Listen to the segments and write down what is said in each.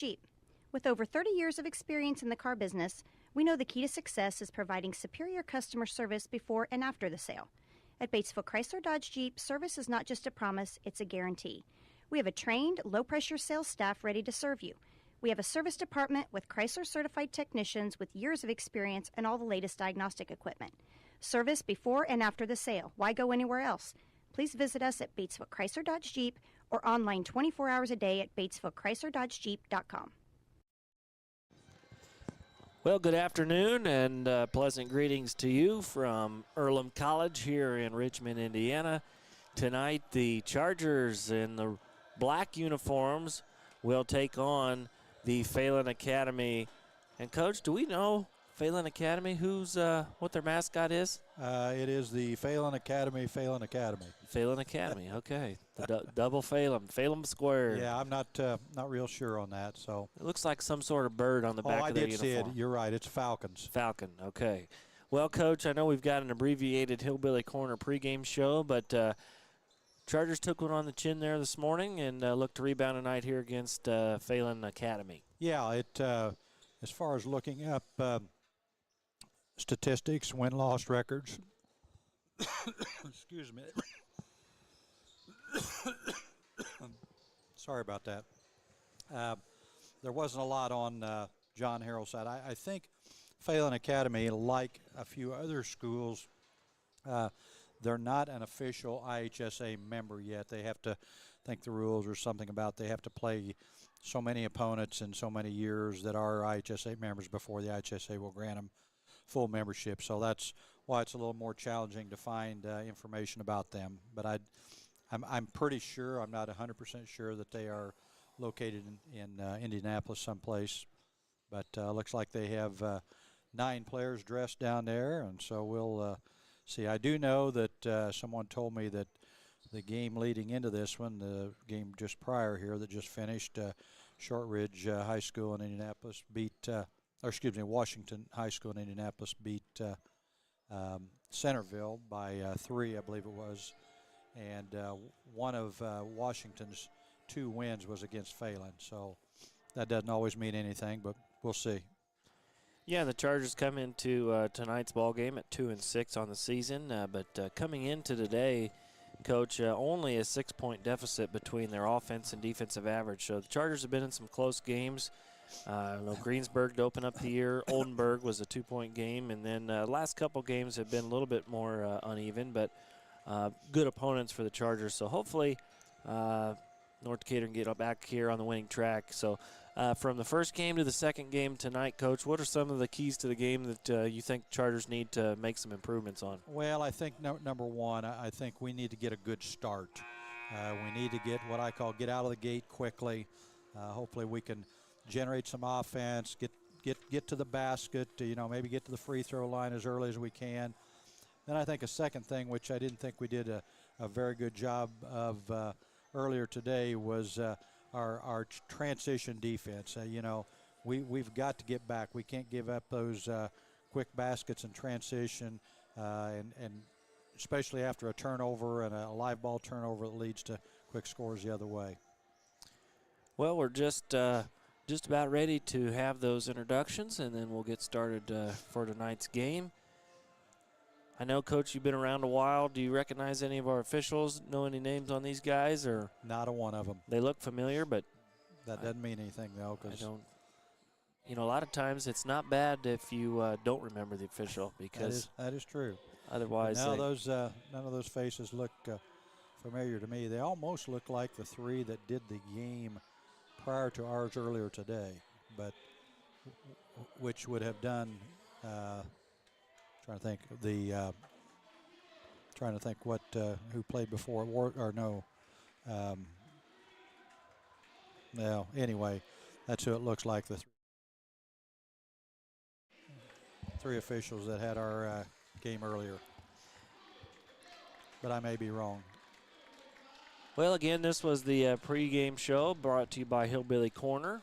Jeep. With over 30 years of experience in the car business, we know the key to success is providing superior customer service before and after the sale. At Batesville Chrysler Dodge Jeep, service is not just a promise, it's a guarantee. We have a trained, low-pressure sales staff ready to serve you. We have a service department with Chrysler-certified technicians with years of experience and all the latest diagnostic equipment. Service before and after the sale. Why go anywhere else? Please visit us at Batesville Chrysler Dodge Jeep or online 24 hours a day at BatesvilleChryslerDodgeJeep.com. Well, good afternoon and pleasant greetings to you from Earlham College here in Richmond, Indiana. Tonight, the Chargers in the black uniforms will take on the Phalen Academy. And, Coach, do we know Phalen Academy, what their mascot is? It is the Phalen Academy, Phalen Academy. Phalen Academy, okay. The double Phalen squared. Yeah, I'm not real sure on that. So it looks like some sort of bird on the back of their uniform. I did see it. You're right. It's falcons. Falcon, okay. Well, Coach, I know we've got an abbreviated Hillbilly Corner pregame show, but Chargers took one on the chin there this morning and looked to rebound tonight here against Phalen Academy. Yeah, as far as looking up statistics, win-loss records. Excuse me. Sorry about that. There wasn't a lot on John Harrell's side. I think Phalen Academy, like a few other schools, they're not an official IHSA member yet. They have to think the rules or something about they have to play so many opponents in so many years that are IHSA members before the IHSA will grant them full membership. So that's why it's a little more challenging to find information about them. But I'm pretty sure, I'm not 100% sure that they are located in Indianapolis someplace. But looks like they have 9 players dressed down there, and so we'll see. I do know that someone told me that the game leading into this one, the game just prior here that just finished, Shortridge High School in Indianapolis Washington High School in Indianapolis beat Centerville by 3, I believe it was. And one of Washington's 2 wins was against Phalen. So that doesn't always mean anything, but we'll see. Yeah, the Chargers come into tonight's ball game at 2-6 on the season, but coming into today, Coach, only a 6-point deficit between their offense and defensive average. So the Chargers have been in some close games. Greensburg to open up the year. Oldenburg was a 2-point game, and then last couple games have been a little bit more uneven, but good opponents for the Chargers. So hopefully North Decatur can get back here on the winning track. So from the first game to the second game tonight, Coach, what are some of the keys to the game that you think Chargers need to make some improvements on? Well, I think number one, I think we need to get a good start. We need to get what I call get out of the gate quickly. Hopefully we can generate some offense, get to the basket, maybe get to the free throw line as early as we can. Then I think a second thing, which I didn't think we did a very good job of earlier today, was our transition defense. We've got to get back. We can't give up those quick baskets in transition, and especially after a turnover and a live ball turnover that leads to quick scores the other way. Well, we're just about ready to have those introductions, and then we'll get started for tonight's game. I know, Coach, you've been around a while. Do you recognize any of our officials? Know any names on these guys? Or not a one of them. They look familiar, but that doesn't mean anything, though. I don't. A lot of times it's not bad if you don't remember the official, because that is true. Otherwise, none of those faces look familiar to me. They almost look like the 3 that did the game prior to ours earlier today, but which would have done. Trying to think what who played before no. Anyway, that's who it looks like, the 3 officials that had our game earlier. But I may be wrong. Well, again, this was the pregame show brought to you by Hillbilly Corner.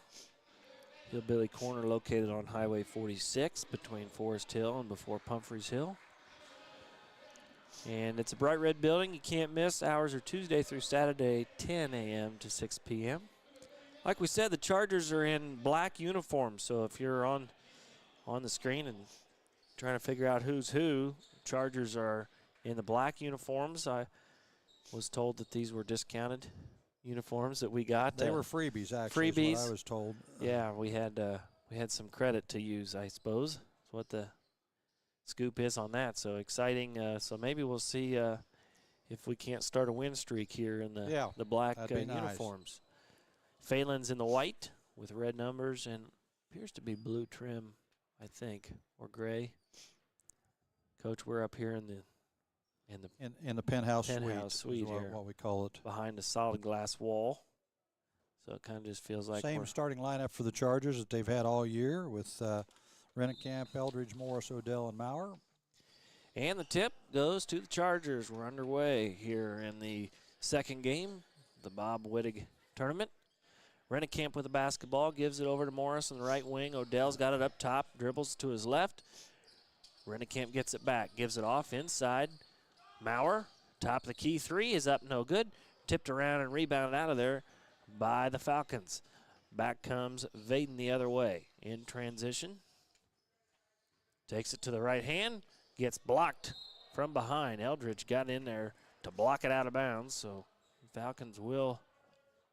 Hillbilly Corner located on Highway 46 between Forest Hill and before Pumphrey's Hill. And it's a bright red building you can't miss. Hours are Tuesday through Saturday, 10 a.m. to 6 p.m. Like we said, the Chargers are in black uniforms, so if you're on the screen and trying to figure out who's who, Chargers are in the black uniforms. I was told that these were discounted uniforms that we got. They were freebies, actually, freebies. is what I was told. Yeah, we had some credit to use, I suppose. That's what the scoop is on that. So exciting. So maybe we'll see if we can't start a win streak here in the black uniforms. Nice. Phalen's in the white with red numbers and appears to be blue trim, I think, or gray. Coach, we're up here in the penthouse suite is here, what we call it, behind a solid glass wall. So it kind of just feels like same starting lineup for the Chargers that they've had all year with Rennekamp, Eldridge, Morris, Odell, and Maurer. And the tip goes to the Chargers. We're underway here in the second game, the Bob Wettig tournament. Rennekamp with the basketball, gives it over to Morris on the right wing. Odell's got it up top, dribbles to his left. Rennekamp gets it back, gives it off inside. Maurer, top of the key three is up, no good. Tipped around and rebounded out of there by the Falcons. Back comes Vaden the other way in transition. Takes it to the right hand, gets blocked from behind. Eldridge got in there to block it out of bounds, so Falcons will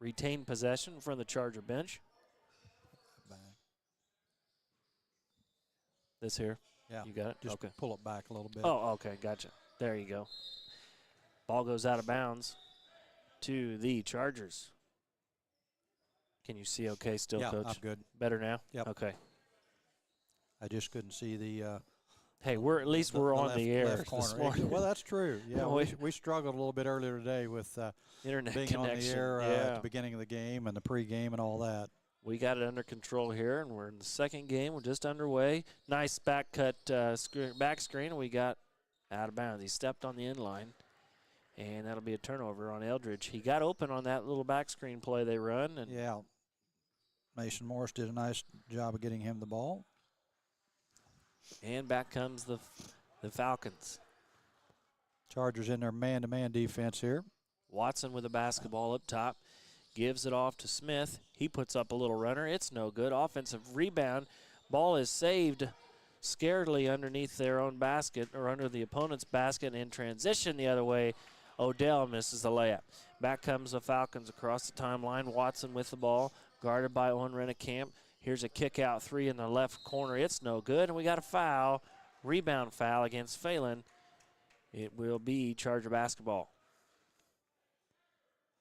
retain possession from the Charger bench. This here? Yeah. You got it? Just okay. Pull it back a little bit. Oh, okay, gotcha. There you go. Ball goes out of bounds to the Chargers. Can you see okay still, Coach? Yeah, I'm good. Better now? Yep. Okay. I just couldn't see the hey, we're on the air this morning. Well, that's true. Yeah, we struggled a little bit earlier today with internet being connection. on the air at the beginning of the game and the pregame and all that. We got it under control here, and we're in the second game. We're just underway. Nice back cut back screen. We got out of bounds. He stepped on the end line, and that'll be a turnover on Eldridge. He got open on that little back screen play they run. And yeah. Mason Morris did a nice job of getting him the ball. And back comes the Falcons. Chargers in their man-to-man defense here. Watson with the basketball up top. Gives it off to Smith. He puts up a little runner. It's no good. Offensive rebound. Ball is saved scaredly underneath their own basket or under the opponent's basket in transition the other way. Odell misses the layup. Back comes the Falcons across the timeline. Watson with the ball, guarded by Owen Rennekamp. Here's a kick out three in the left corner. It's no good, and we got a foul. Rebound foul against Phalen. It will be Charger basketball.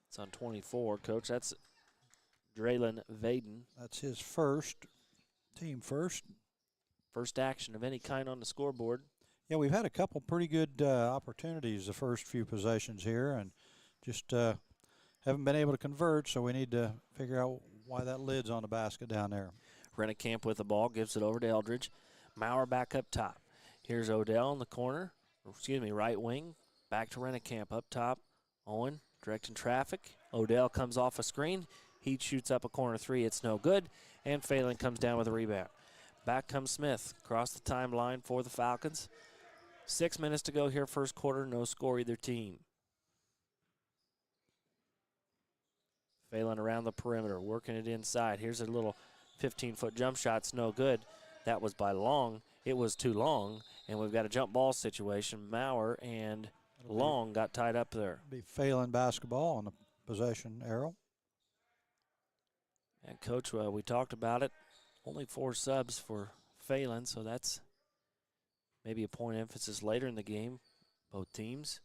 It's on 24, Coach. That's Draylen Vaden. That's his first, team first. First action of any kind on the scoreboard. Yeah, we've had a couple pretty good opportunities the first few possessions here and just haven't been able to convert, so we need to figure out why that lid's on the basket down there. Rennekamp with the ball, gives it over to Eldridge. Maurer back up top. Here's Odell in the corner, right wing. Back to Rennekamp up top. Owen directing traffic. Odell comes off a screen. He shoots up a corner three. It's no good. And Phalen comes down with a rebound. Back comes Smith across the timeline for the Falcons. 6 minutes to go here, first quarter. No score either team. Phalen around the perimeter, working it inside. Here's a little 15-foot jump shot. It's no good. That was by Long. It was too long, and we've got a jump ball situation. Maurer and Long got tied up there. Be Phalen basketball on the possession arrow. And, Coach, we talked about it. Only 4 subs for Phalen, so that's maybe a point of emphasis later in the game, both teams.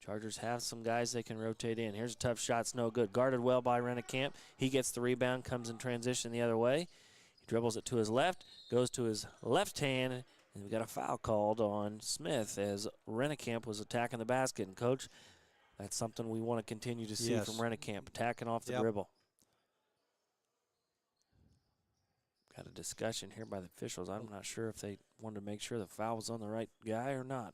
Chargers have some guys they can rotate in. Here's a tough shot. It's no good. Guarded well by Rennekamp. He gets the rebound, comes in transition the other way. He dribbles it to his left, goes to his left hand, and we got a foul called on Smith as Rennekamp was attacking the basket. And, Coach, that's something we want to continue to see from Rennekamp, attacking off the dribble. Got a discussion here by the officials. I'm not sure if they wanted to make sure the foul was on the right guy or not.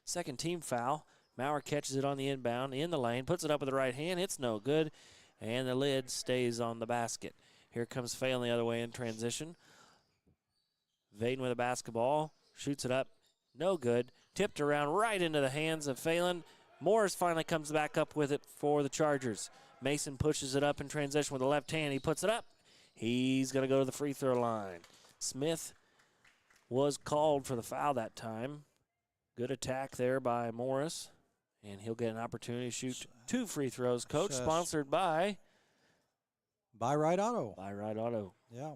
Second team foul. Maurer catches it on the inbound in the lane, puts it up with the right hand. It's no good, and the lid stays on the basket. Here comes Phalen the other way in transition. Vaden with a basketball, shoots it up, no good. Tipped around right into the hands of Phalen. Morris finally comes back up with it for the Chargers. Mason pushes it up in transition with the left hand. He puts it up. He's going to go to the free throw line. Smith was called for the foul that time. Good attack there by Morris. And he'll get an opportunity to shoot 2 free throws. Coach, sponsored by Right Auto. By Right Auto. Yeah.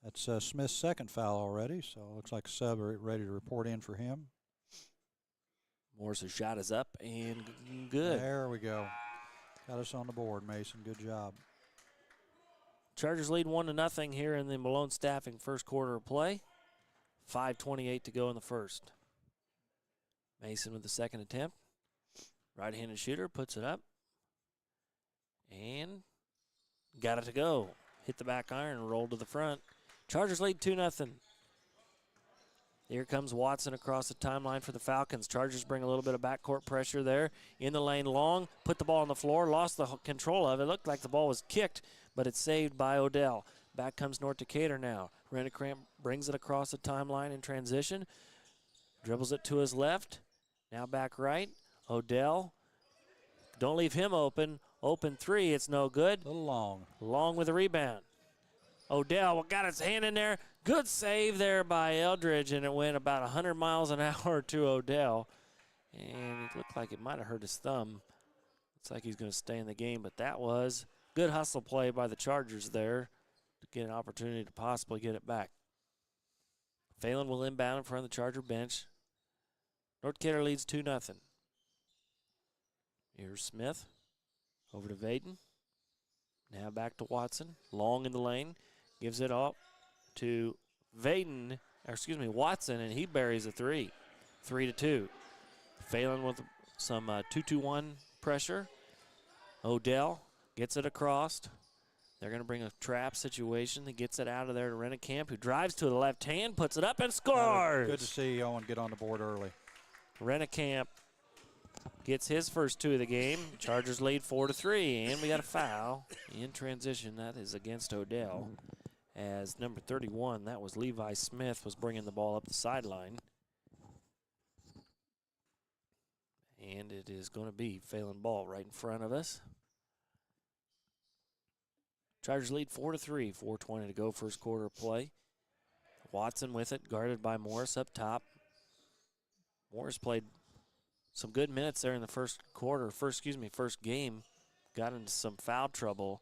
That's Smith's second foul already, so it looks like sub are ready to report in for him. Morris' shot is up and good. There we go. Got us on the board, Mason. Good job. Chargers lead 1-0 here in the Malone Staffing first quarter of play. 5:28 to go in the first. Mason with the second attempt. Right-handed shooter puts it up. And got it to go. Hit the back iron and rolled to the front. Chargers lead 2-0. Here comes Watson across the timeline for the Falcons. Chargers bring a little bit of backcourt pressure there. In the lane long, put the ball on the floor, lost the control of it. Looked like the ball was kicked, but it's saved by Odell. Back comes North Decatur now. Rennicramp brings it across the timeline in transition. Dribbles it to his left. Now back right. Odell. Don't leave him open. Open three. It's no good. A little long. Long with a rebound. Odell got his hand in there. Good save there by Eldridge, and it went about 100 miles an hour to Odell. And it looked like it might have hurt his thumb. Looks like he's going to stay in the game, but that was good hustle play by the Chargers there to get an opportunity to possibly get it back. Phalen will inbound in front of the Charger bench. North Decatur leads 2-0. Here's Smith. Over to Vaden. Now back to Watson. Long in the lane. Gives it up to Watson, and he buries a three. 3-2. Phalen with some 2-2-1 pressure. Odell gets it across. They're going to bring a trap situation. He gets it out of there to Rennicamp, who drives to the left hand, puts it up, and scores. Good to see Owen get on the board early. Rennicamp gets his first 2 of the game. Chargers lead 4-3, and we got a foul in transition. That is against Odell. As number 31, that was Levi Smith, was bringing the ball up the sideline. And it is going to be Phalen ball right in front of us. Chargers lead 4-3, 4:20 to go, first quarter of play. Watson with it, guarded by Morris up top. Morris played some good minutes there in the first game. Got into some foul trouble,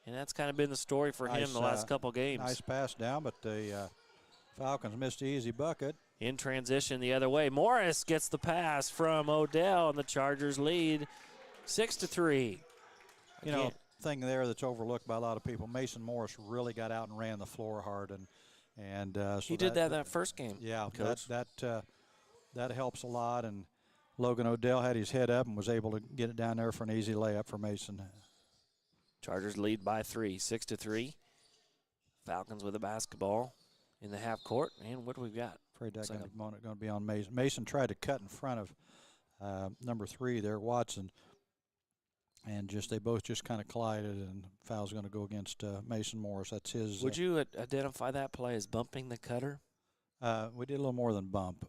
and that's kind of been the story for him the last couple games. Nice pass down, but the Falcons missed the easy bucket. In transition the other way, Morris gets the pass from Odell, and the Chargers lead 6-3. You know, thing there that's overlooked by a lot of people, Mason Morris really got out and ran the floor hard, and so he did that first game. Yeah, Coach. that helps a lot, and Logan Odell had his head up and was able to get it down there for an easy layup for Mason. Chargers lead by 3, 6-3. Falcons with the basketball in the half court, and what do we got? Afraid that's going to be on Mason. Mason tried to cut in front of number 3 there, Watson, and they both just kind of collided, and foul's going to go against Mason Morris. That's his. Would you identify that play as bumping the cutter? We did a little more than bump.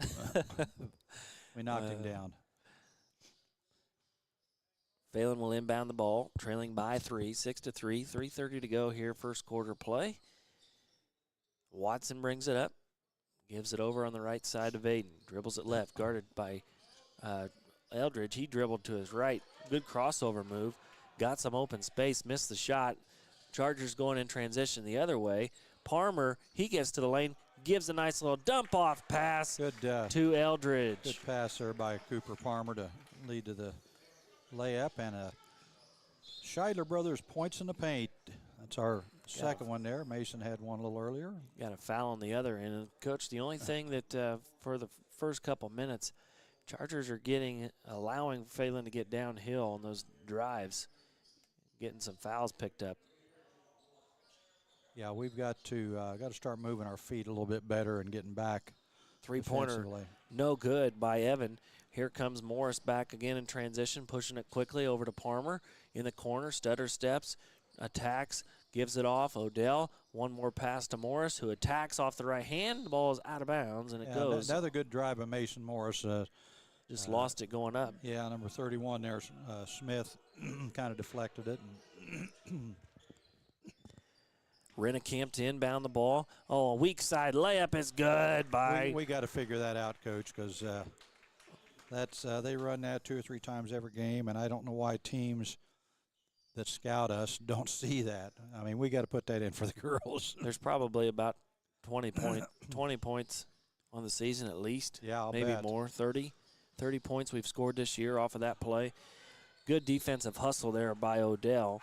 We knocked him down. Phalen will inbound the ball, trailing by 3, 6-3, 3:30 to go here, first quarter play. Watson brings it up, gives it over on the right side to Vaden, dribbles it left, guarded by Eldridge. He dribbled to his right, good crossover move, got some open space, missed the shot. Chargers going in transition the other way. Palmer, he gets to the lane, gives a nice little dump-off pass to Eldridge. Good pass there by Cooper Palmer to lead to the layup, and Scheidler Brothers points in the paint. That's our second one there. Mason had one a little earlier. Got a foul on the other end. And Coach, the only thing that for the first couple minutes, Chargers are allowing Phalen to get downhill on those drives, getting some fouls picked up. Yeah, we've got to start moving our feet a little bit better and getting back. Three-pointer, no good by Evan. Here comes Morris back again in transition, pushing it quickly over to Palmer in the corner. Stutter steps, attacks, gives it off. Odell, one more pass to Morris, who attacks off the right hand. The ball is out of bounds, and it goes. Another good drive by Mason Morris. Just lost it going up. Yeah, number 31 there, Smith, kind of deflected it. Rennekamp to inbound the ball. Oh, a weak side layup is good by. We got to figure that out, Coach, because they run that 2 or 3 times every game, and I don't know why teams that scout us don't see that. I mean, we got to put that in for the girls. There's probably about 20 points on the season at least. Yeah, I'll maybe bet. more. 30 points we've scored this year off of that play. Good defensive hustle there by Odell,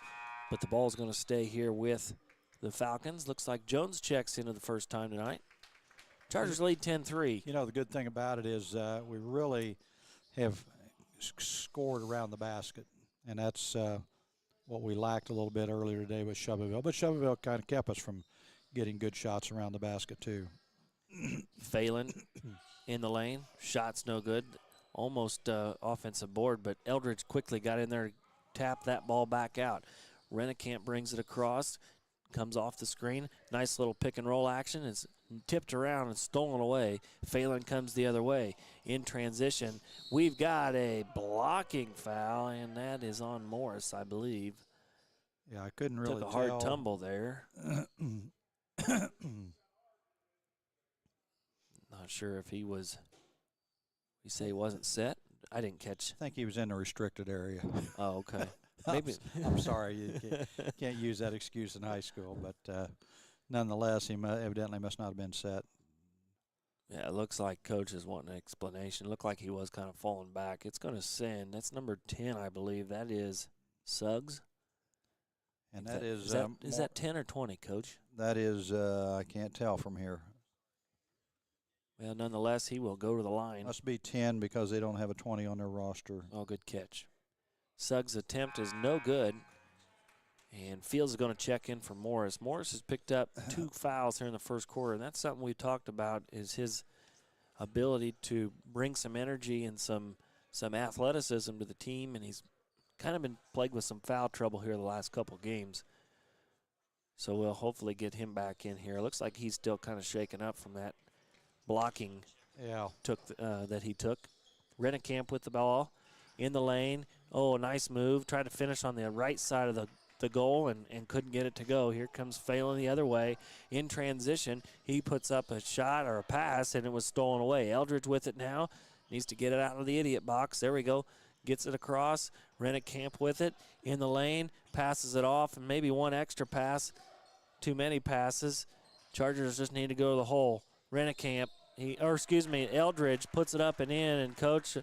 but the ball's going to stay here with the Falcons. Looks like Jones checks into the first time tonight. Chargers lead 10-3. You know, the good thing about it is we really have scored around the basket, and that's what we lacked a little bit earlier today with Shelbyville. But Shelbyville kind of kept us from getting good shots around the basket, too. Phalen in the lane. Shot's no good. Almost offensive board, but Eldridge quickly got in there, tapped that ball back out. Rennekamp brings it across, comes off the screen. Nice little pick and roll action. It's tipped around and stolen away. Phalen comes the other way. In transition, we've got a blocking foul, and that is on Morris, I believe. Yeah, I couldn't really Took a hard tumble there. Not sure if he was. You say he wasn't set? I didn't catch. I think he was in the restricted area. Oh, okay. Maybe. I'm sorry, you can't use that excuse in high school, but nonetheless, he evidently must not have been set. Yeah, it looks like Coach is wanting an explanation. Looked like he was kind of falling back. It's going to send. That's number 10, I believe. That is Suggs. And that is that 10 or 20, Coach? That is, I can't tell from here. Well, nonetheless, he will go to the line. Must be 10 because they don't have a 20 on their roster. Oh, good catch. Suggs' attempt is no good. And Fields is going to check in for Morris. Morris has picked up 2 fouls here in the first quarter, and that's something we talked about is his ability to bring some energy and some athleticism to the team, and he's kind of been plagued with some foul trouble here the last couple games. So we'll hopefully get him back in here. Looks like he's still kind of shaken up from that blocking that he took. Rennekamp with the ball in the lane. Oh, nice move. Tried to finish on the right side of the goal and couldn't get it to go. Here comes Phalen the other way. In transition, he puts up a shot or a pass, and it was stolen away. Eldridge with it now. Needs to get it out of the idiot box. There we go. Gets it across. Rennekamp with it in the lane. Passes it off, and maybe one extra pass. Too many passes. Chargers just need to go to the hole. Rennekamp, Eldridge puts it up and in, and Coach,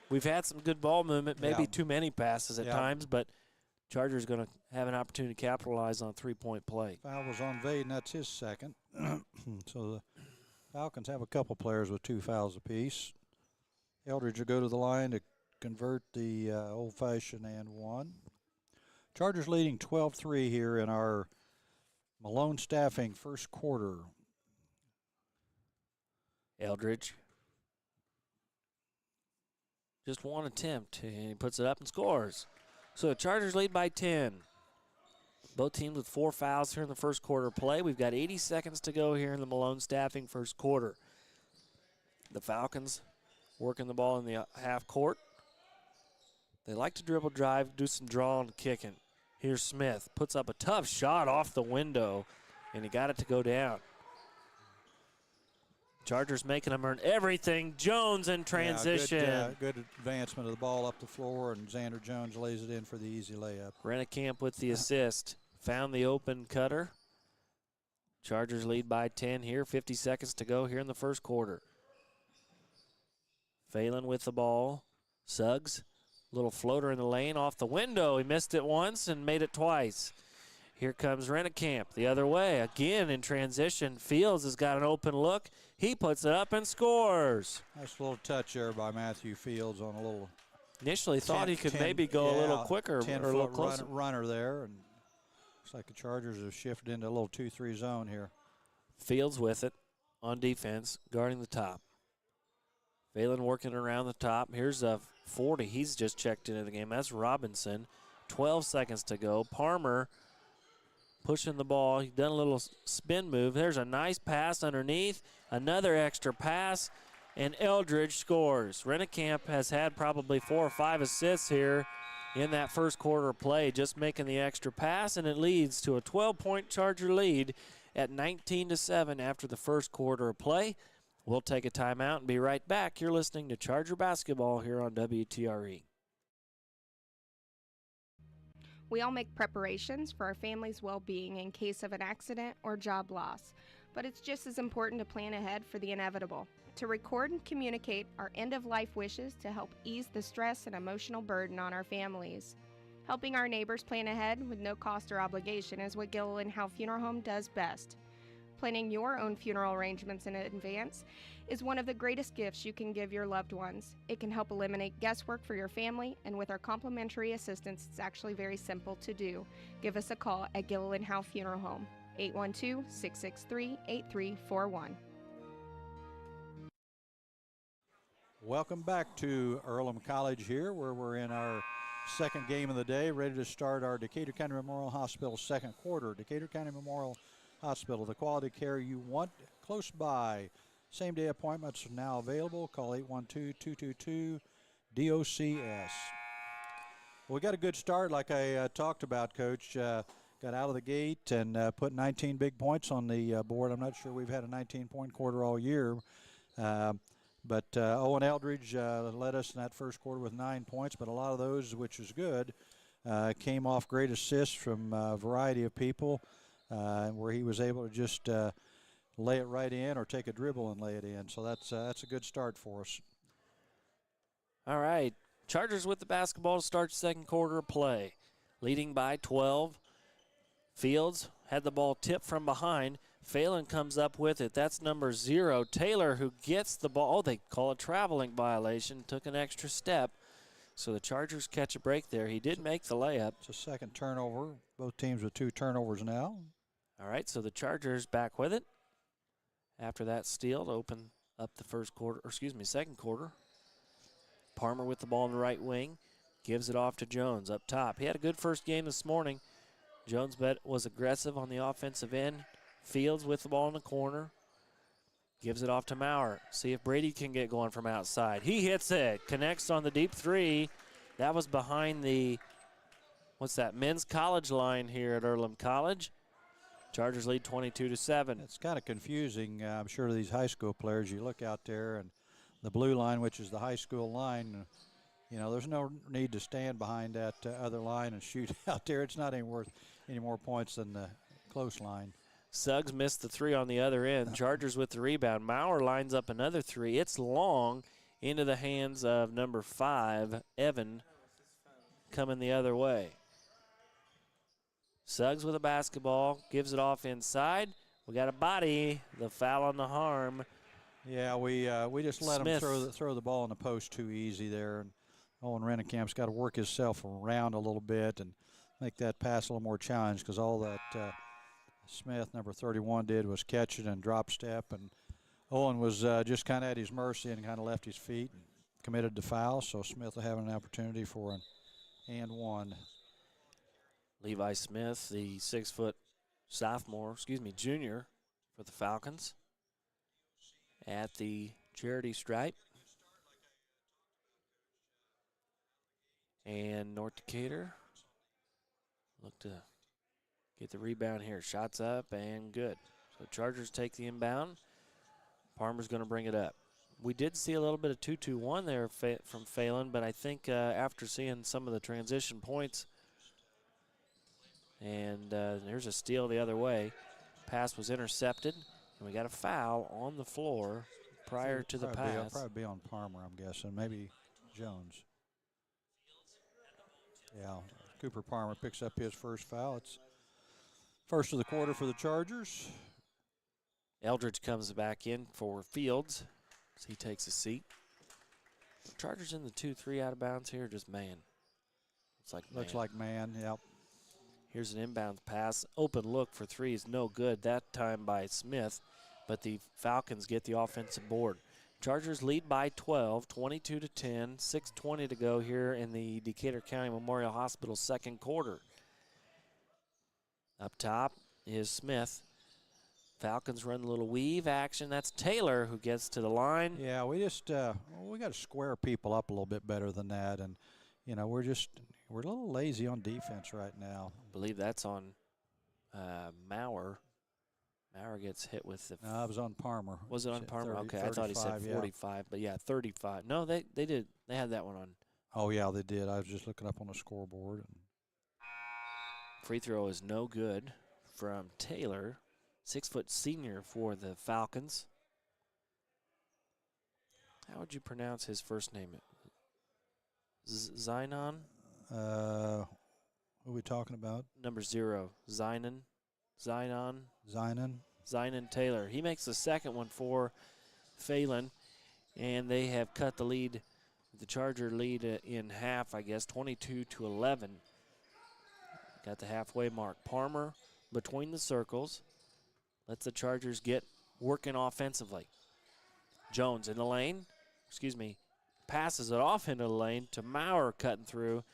we've had some good ball movement, maybe too many passes at times, but Chargers going to have an opportunity to capitalize on a 3-point play. Foul was on Vade, and that's his second. So the Falcons have a couple players with 2 fouls apiece. Eldridge will go to the line to convert the old-fashioned and one. Chargers leading 12-3 here in our Malone Staffing first quarter. Eldridge. Just one attempt, and he puts it up and scores. So the Chargers lead by 10. Both teams with 4 fouls here in the first quarter play. We've got 80 seconds to go here in the Malone Staffing first quarter. The Falcons working the ball in the half court. They like to dribble drive, do some drawing and kicking. Here's Smith. Puts up a tough shot off the window, and he got it to go down. Chargers making them earn everything. Jones in transition. Yeah, good advancement of the ball up the floor, and Xander Jones lays it in for the easy layup. Rennekamp with the assist. Found the open cutter. Chargers lead by 10 here. 50 seconds to go here in the first quarter. Phalen with the ball. Suggs. Little floater in the lane off the window. He missed it once and made it twice. Here comes Rennekamp the other way. Again in transition. Fields has got an open look. He puts it up and scores. Nice little touch there by Matthew Fields on a little. Initially thought he could maybe go a little quicker or a little closer. Runner there, and looks like the Chargers have shifted into a little 2-3 zone here. Fields with it on defense, guarding the top. Phalen working around the top. Here's a 40. He's just checked into the game. That's Robinson. 12 seconds to go. Palmer pushing the ball. He's done a little spin move. There's a nice pass underneath. Another extra pass. and Eldridge scores. Rennekamp has had probably 4 or 5 assists here in that first quarter of play, just making the extra pass, and it leads to a 12-point Charger lead at 19-7 after the first quarter of play. We'll take a timeout and be right back. You're listening to Charger Basketball here on WTRE. We all make preparations for our family's well-being in case of an accident or job loss, but it's just as important to plan ahead for the inevitable, to record and communicate our end-of-life wishes to help ease the stress and emotional burden on our families. Helping our neighbors plan ahead with no cost or obligation is what Gilliland Howe Funeral Home does best. Planning your own funeral arrangements in advance is one of the greatest gifts you can give your loved ones. It can help eliminate guesswork for your family, and with our complimentary assistance, it's actually very simple to do. Give us a call at Gilliland Howe Funeral Home, 812-663-8341. Welcome back to Earlham College here, where we're in our second game of the day, ready to start our Decatur County Memorial Hospital second quarter. Decatur County Memorial Hospital, the quality care you want, close by. Same-day appointments are now available. Call 812-222-DOCS. Well, we got a good start, like I talked about, Coach. Got out of the gate and put 19 big points on the board. I'm not sure we've had a 19-point quarter all year. But Owen Eldridge led us in that first quarter with 9 points, but a lot of those, which is good, came off great assists from a variety of people, where he was able to just lay it right in or take a dribble and lay it in. So that's a good start for us. All right, Chargers with the basketball to start second quarter of play. Leading by 12. Fields had the ball tipped from behind. Phalen comes up with it. That's number 0, Taylor, who gets the ball. Oh, they call a traveling violation. Took an extra step. So the Chargers catch a break there. He did make the layup. It's a second turnover. Both teams with 2 turnovers now. All right, so the Chargers back with it. After that steal to open up the second quarter. Palmer with the ball in the right wing. Gives it off to Jones up top. He had a good first game this morning. Jones was aggressive on the offensive end. Fields with the ball in the corner. Gives it off to Maurer. See if Brady can get going from outside. He hits it. Connects on the deep 3. That was behind the, men's college line here at Earlham College. Chargers lead 22-7. It's kind of confusing, I'm sure, to these high school players. You look out there and the blue line, which is the high school line, there's no need to stand behind that other line and shoot out there. It's not worth any more points than the close line. Suggs missed the 3 on the other end. Chargers with the rebound. Maurer lines up another 3. It's long into the hands of number 5, Evan, coming the other way. Suggs with a basketball, gives it off inside. We got a body, the foul on the harm. Yeah, we just let him throw the ball in the post too easy there. And Owen Rennecamp's got to work himself around a little bit and make that pass a little more challenged, because all that Smith, number 31, did was catch it and drop step, and Owen was just kind of at his mercy and kind of left his feet and committed the foul, so Smith will have an opportunity for an and one. Levi Smith, the 6-foot junior for the Falcons at the charity stripe. And North Decatur look to get the rebound here. Shots up and good. So Chargers take the inbound. Palmer's going to bring it up. We did see a little bit of 2-2-1 there from Phalen, but I think after seeing some of the transition points, and there's a steal the other way. Pass was intercepted, and we got a foul on the floor prior to the pass. Probably be on Palmer, I'm guessing. Maybe Jones. Yeah, Cooper Palmer picks up his first foul. It's first of the quarter for the Chargers. Eldridge comes back in for Fields as he takes a seat. Chargers in the 2-3 out of bounds here, just man. Looks like man, yep. Here's an inbound pass. Open look for 3 is no good that time by Smith, but the Falcons get the offensive board. Chargers lead by 12, 22-10, 6:20 to go here in the Decatur County Memorial Hospital second quarter. Up top is Smith. Falcons run a little weave action. That's Taylor who gets to the line. Yeah, we just we got to square people up a little bit better than that, and you know we're a little lazy on defense right now. I believe that's on Maurer. Maurer gets hit with the. No, it was on Palmer. Was it on Palmer? 30, Okay, I thought he said 45, yeah. but yeah, 35. No, they did. They had that one on. Oh yeah, they did. I was just looking up on the scoreboard. Free throw is no good from Taylor, 6-foot senior for the Falcons. How would you pronounce his first name? Zinon? Who are we talking about? Number 0, Zinon. Zinon Taylor. He makes the second one for Phalen, and they have cut the lead, the Charger lead in half, I guess, 22-11. Got the halfway mark. Palmer between the circles. Lets the Chargers get working offensively. Jones in the lane. Passes it off into the lane to Maurer cutting through,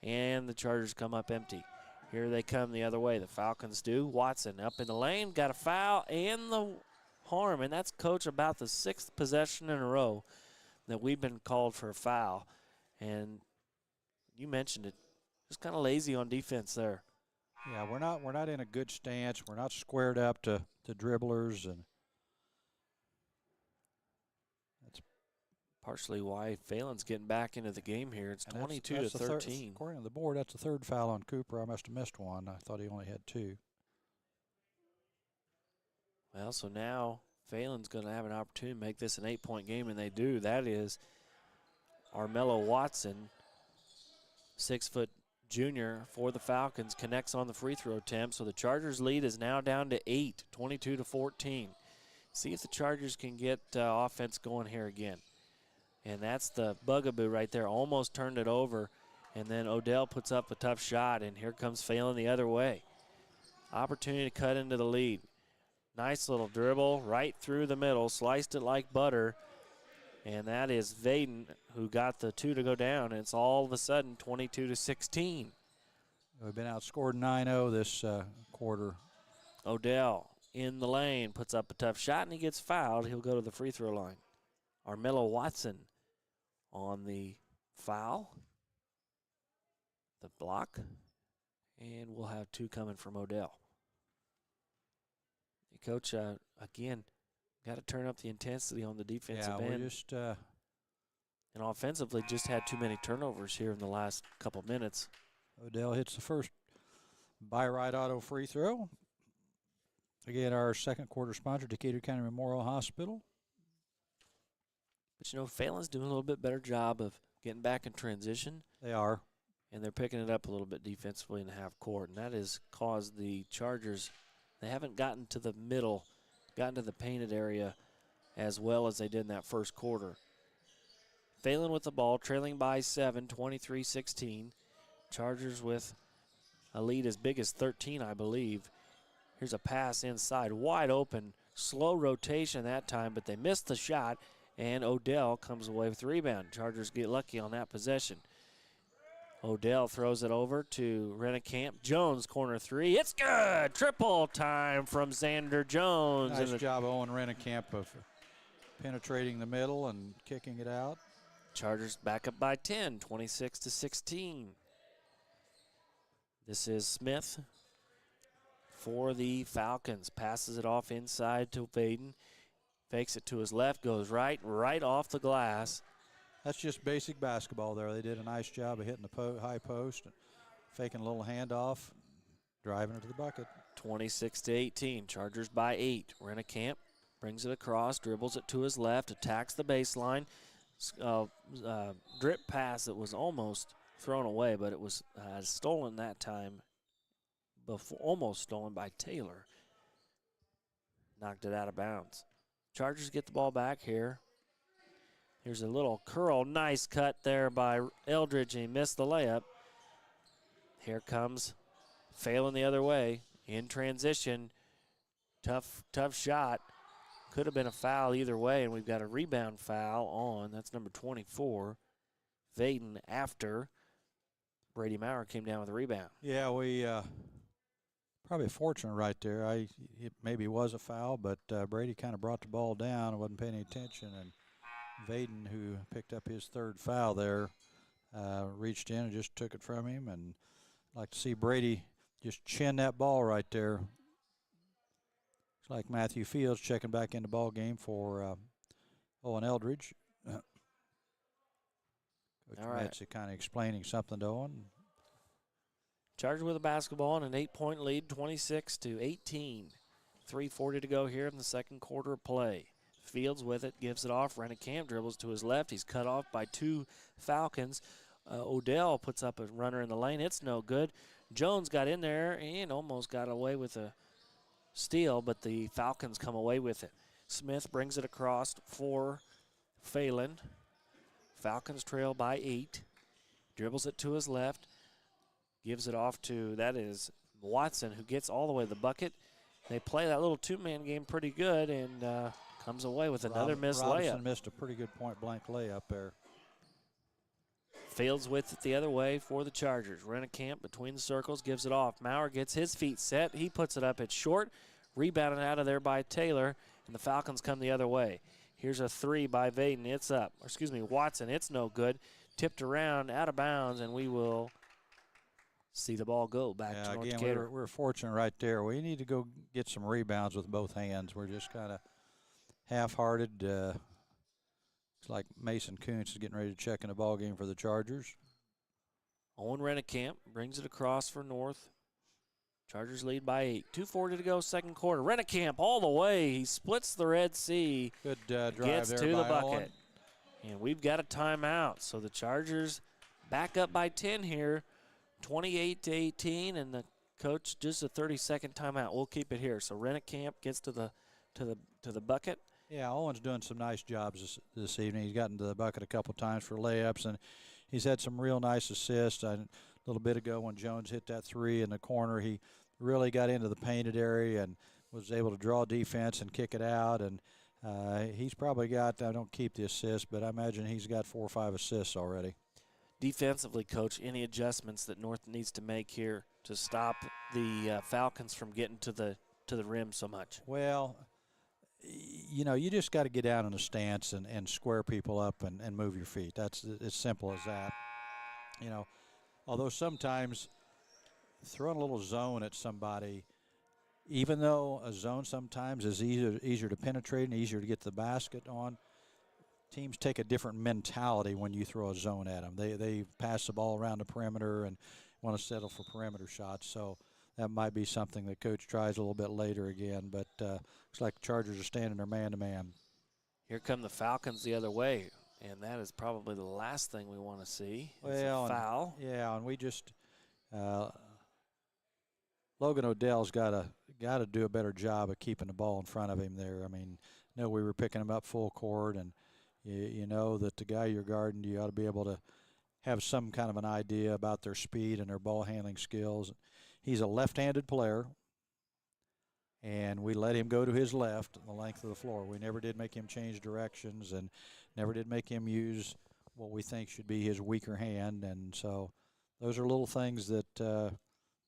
and the Chargers come up empty. Here they come the other way. The Falcons do. Watson up in the lane. Got a foul and the harm, and that's, Coach, about the 6th possession in a row that we've been called for a foul. And you mentioned it. Just kind of lazy on defense there. Yeah, we're not in a good stance. We're not squared up to dribblers, and that's partially why Phalen's getting back into the game here. It's 22-13. According to the board, that's the 3rd foul on Cooper. I must have missed one. I thought he only had 2. Well, so now Phalen's going to have an opportunity to make this an 8-point game, and they do. That is Armello Watson, 6-foot junior for the Falcons, connects on the free throw attempt. So the Chargers lead is now down to 8, 22-14. See if the Chargers can get offense going here again. And that's the bugaboo right there. Almost turned it over. And then Odell puts up a tough shot, and here comes Phalen the other way. Opportunity to cut into the lead. Nice little dribble right through the middle. Sliced it like butter. And that is Vaden who got the 2 to go down. And it's all of a sudden 22-16. We've been outscored 9-0 this quarter. Odell in the lane, puts up a tough shot, and he gets fouled. He'll go to the free throw line. Armello Watson on the foul, the block, and we'll have 2 coming from Odell. Hey, Coach, again, got to turn up the intensity on the defensive end. We just and offensively just had too many turnovers here in the last couple minutes. Odell hits the first buy right auto free throw. Again, our second quarter sponsor, Decatur County Memorial Hospital. But, you know, Phalen's doing a little bit better job of getting back in transition. They are. And they're picking it up a little bit defensively in the half court. And that has caused the Chargers, they haven't gotten to the middle, gotten to the painted area as well as they did in that first quarter. Phalen with the ball, trailing by 7, 23-16. Chargers with a lead as big as 13, I believe. Here's a pass inside, wide open, slow rotation that time, but they missed the shot, and Odell comes away with the rebound. Chargers get lucky on that possession. Odell throws it over to Rennekamp. Jones, corner 3. It's good! Triple time from Xander Jones. Nice job, Owen Rennekamp, of penetrating the middle and kicking it out. Chargers back up by 10, 26-16. This is Smith for the Falcons. Passes it off inside to Vaden. Fakes it to his left, goes right off the glass. That's just basic basketball there. They did a nice job of hitting the high post, faking a little handoff, driving it to the bucket. 26-18. Chargers by 8. Rennekamp brings it across, dribbles it to his left, attacks the baseline. Drip pass that was almost thrown away, but it was stolen that time. Almost stolen by Taylor. Knocked it out of bounds. Chargers get the ball back here. Here's a little curl. Nice cut there by Eldridge, and he missed the layup. Here comes Phalen the other way. In transition. Tough shot. Could have been a foul either way, and we've got a rebound foul on. That's number 24. Vaden after Brady Maurer came down with a rebound. Yeah, we Probably fortunate right there. It maybe was a foul, but Brady kind of brought the ball down and wasn't paying any attention. And Vaden, who picked up his third foul there, reached in and just took it from him. And I'd like to see Brady just chin that ball right there. It's like Matthew Fields checking back in the ball game for Owen Eldridge. Coach Metz kind of explaining something to Owen. Chargers with a basketball and an 8-point lead, 26-18. 3:40 to go here in the second quarter of play. Fields with it, gives it off. Rennekamp dribbles to his left. He's cut off by two Falcons. Odell puts up a runner in the lane. It's no good. Jones got in there and almost got away with a steal, but the Falcons come away with it. Smith brings it across for Phalen. Falcons trail by 8. Dribbles it to his left. Gives it off to, that is Watson, who gets all the way to the bucket. They play that little two-man game pretty good and comes away with another missed Robinson layup. Missed a pretty good point-blank layup there. Fields with it the other way for the Chargers. Rennekamp between the circles, gives it off. Maurer gets his feet set. He puts it up. It's short. Rebounded out of there by Taylor, and the Falcons come the other way. Here's a three by Vaden. It's up. Watson. It's no good. Tipped around, out of bounds, and we will see the ball go back to North Decatur. Again, we're fortunate right there. We need to go get some rebounds with both hands. We're just kind of half-hearted. It's like Mason Kuntz is getting ready to check in the ball game for the Chargers. Owen Rennekamp brings it across for North. Chargers lead by 8. 2:40 to go, second quarter. Rennekamp all the way. He splits the Red Sea. Good drive gets there to by the bucket. Owen. And we've got a timeout. So the Chargers back up by 10 here, 28-18, and the coach just a 30-second timeout. We'll keep it here. So Rennekamp gets to the bucket. Yeah, Owen's doing some nice jobs this evening. He's gotten to the bucket a couple times for layups, and he's had some real nice assists. A little bit ago when Jones hit that three in the corner, he really got into the painted area and was able to draw defense and kick it out. And he's probably got, I don't keep the assists, but I imagine he's got 4 or 5 assists already. Defensively, Coach, any adjustments that North needs to make here to stop the Falcons from getting to the rim so much? Well, you know, you just got to get down in the stance and square people up and move your feet. That's as simple as that. You know, although sometimes throwing a little zone at somebody, even though a zone sometimes is easier to penetrate and easier to get to the basket on, teams take a different mentality when you throw a zone at them. They pass the ball around the perimeter and want to settle for perimeter shots. So that might be something that Coach tries a little bit later again. But looks like the Chargers are standing there man-to-man. Here come the Falcons the other way, and that is probably the last thing we want to see. It's a foul. And we just Logan Odell's got to do a better job of keeping the ball in front of him there. I mean, we were picking him up full court, and you know that the guy you're guarding, you ought to be able to have some kind of an idea about their speed and their ball handling skills. He's a left-handed player, and we let him go to his left the length of the floor. We never did make him change directions and never did make him use what we think should be his weaker hand. And so those are little things that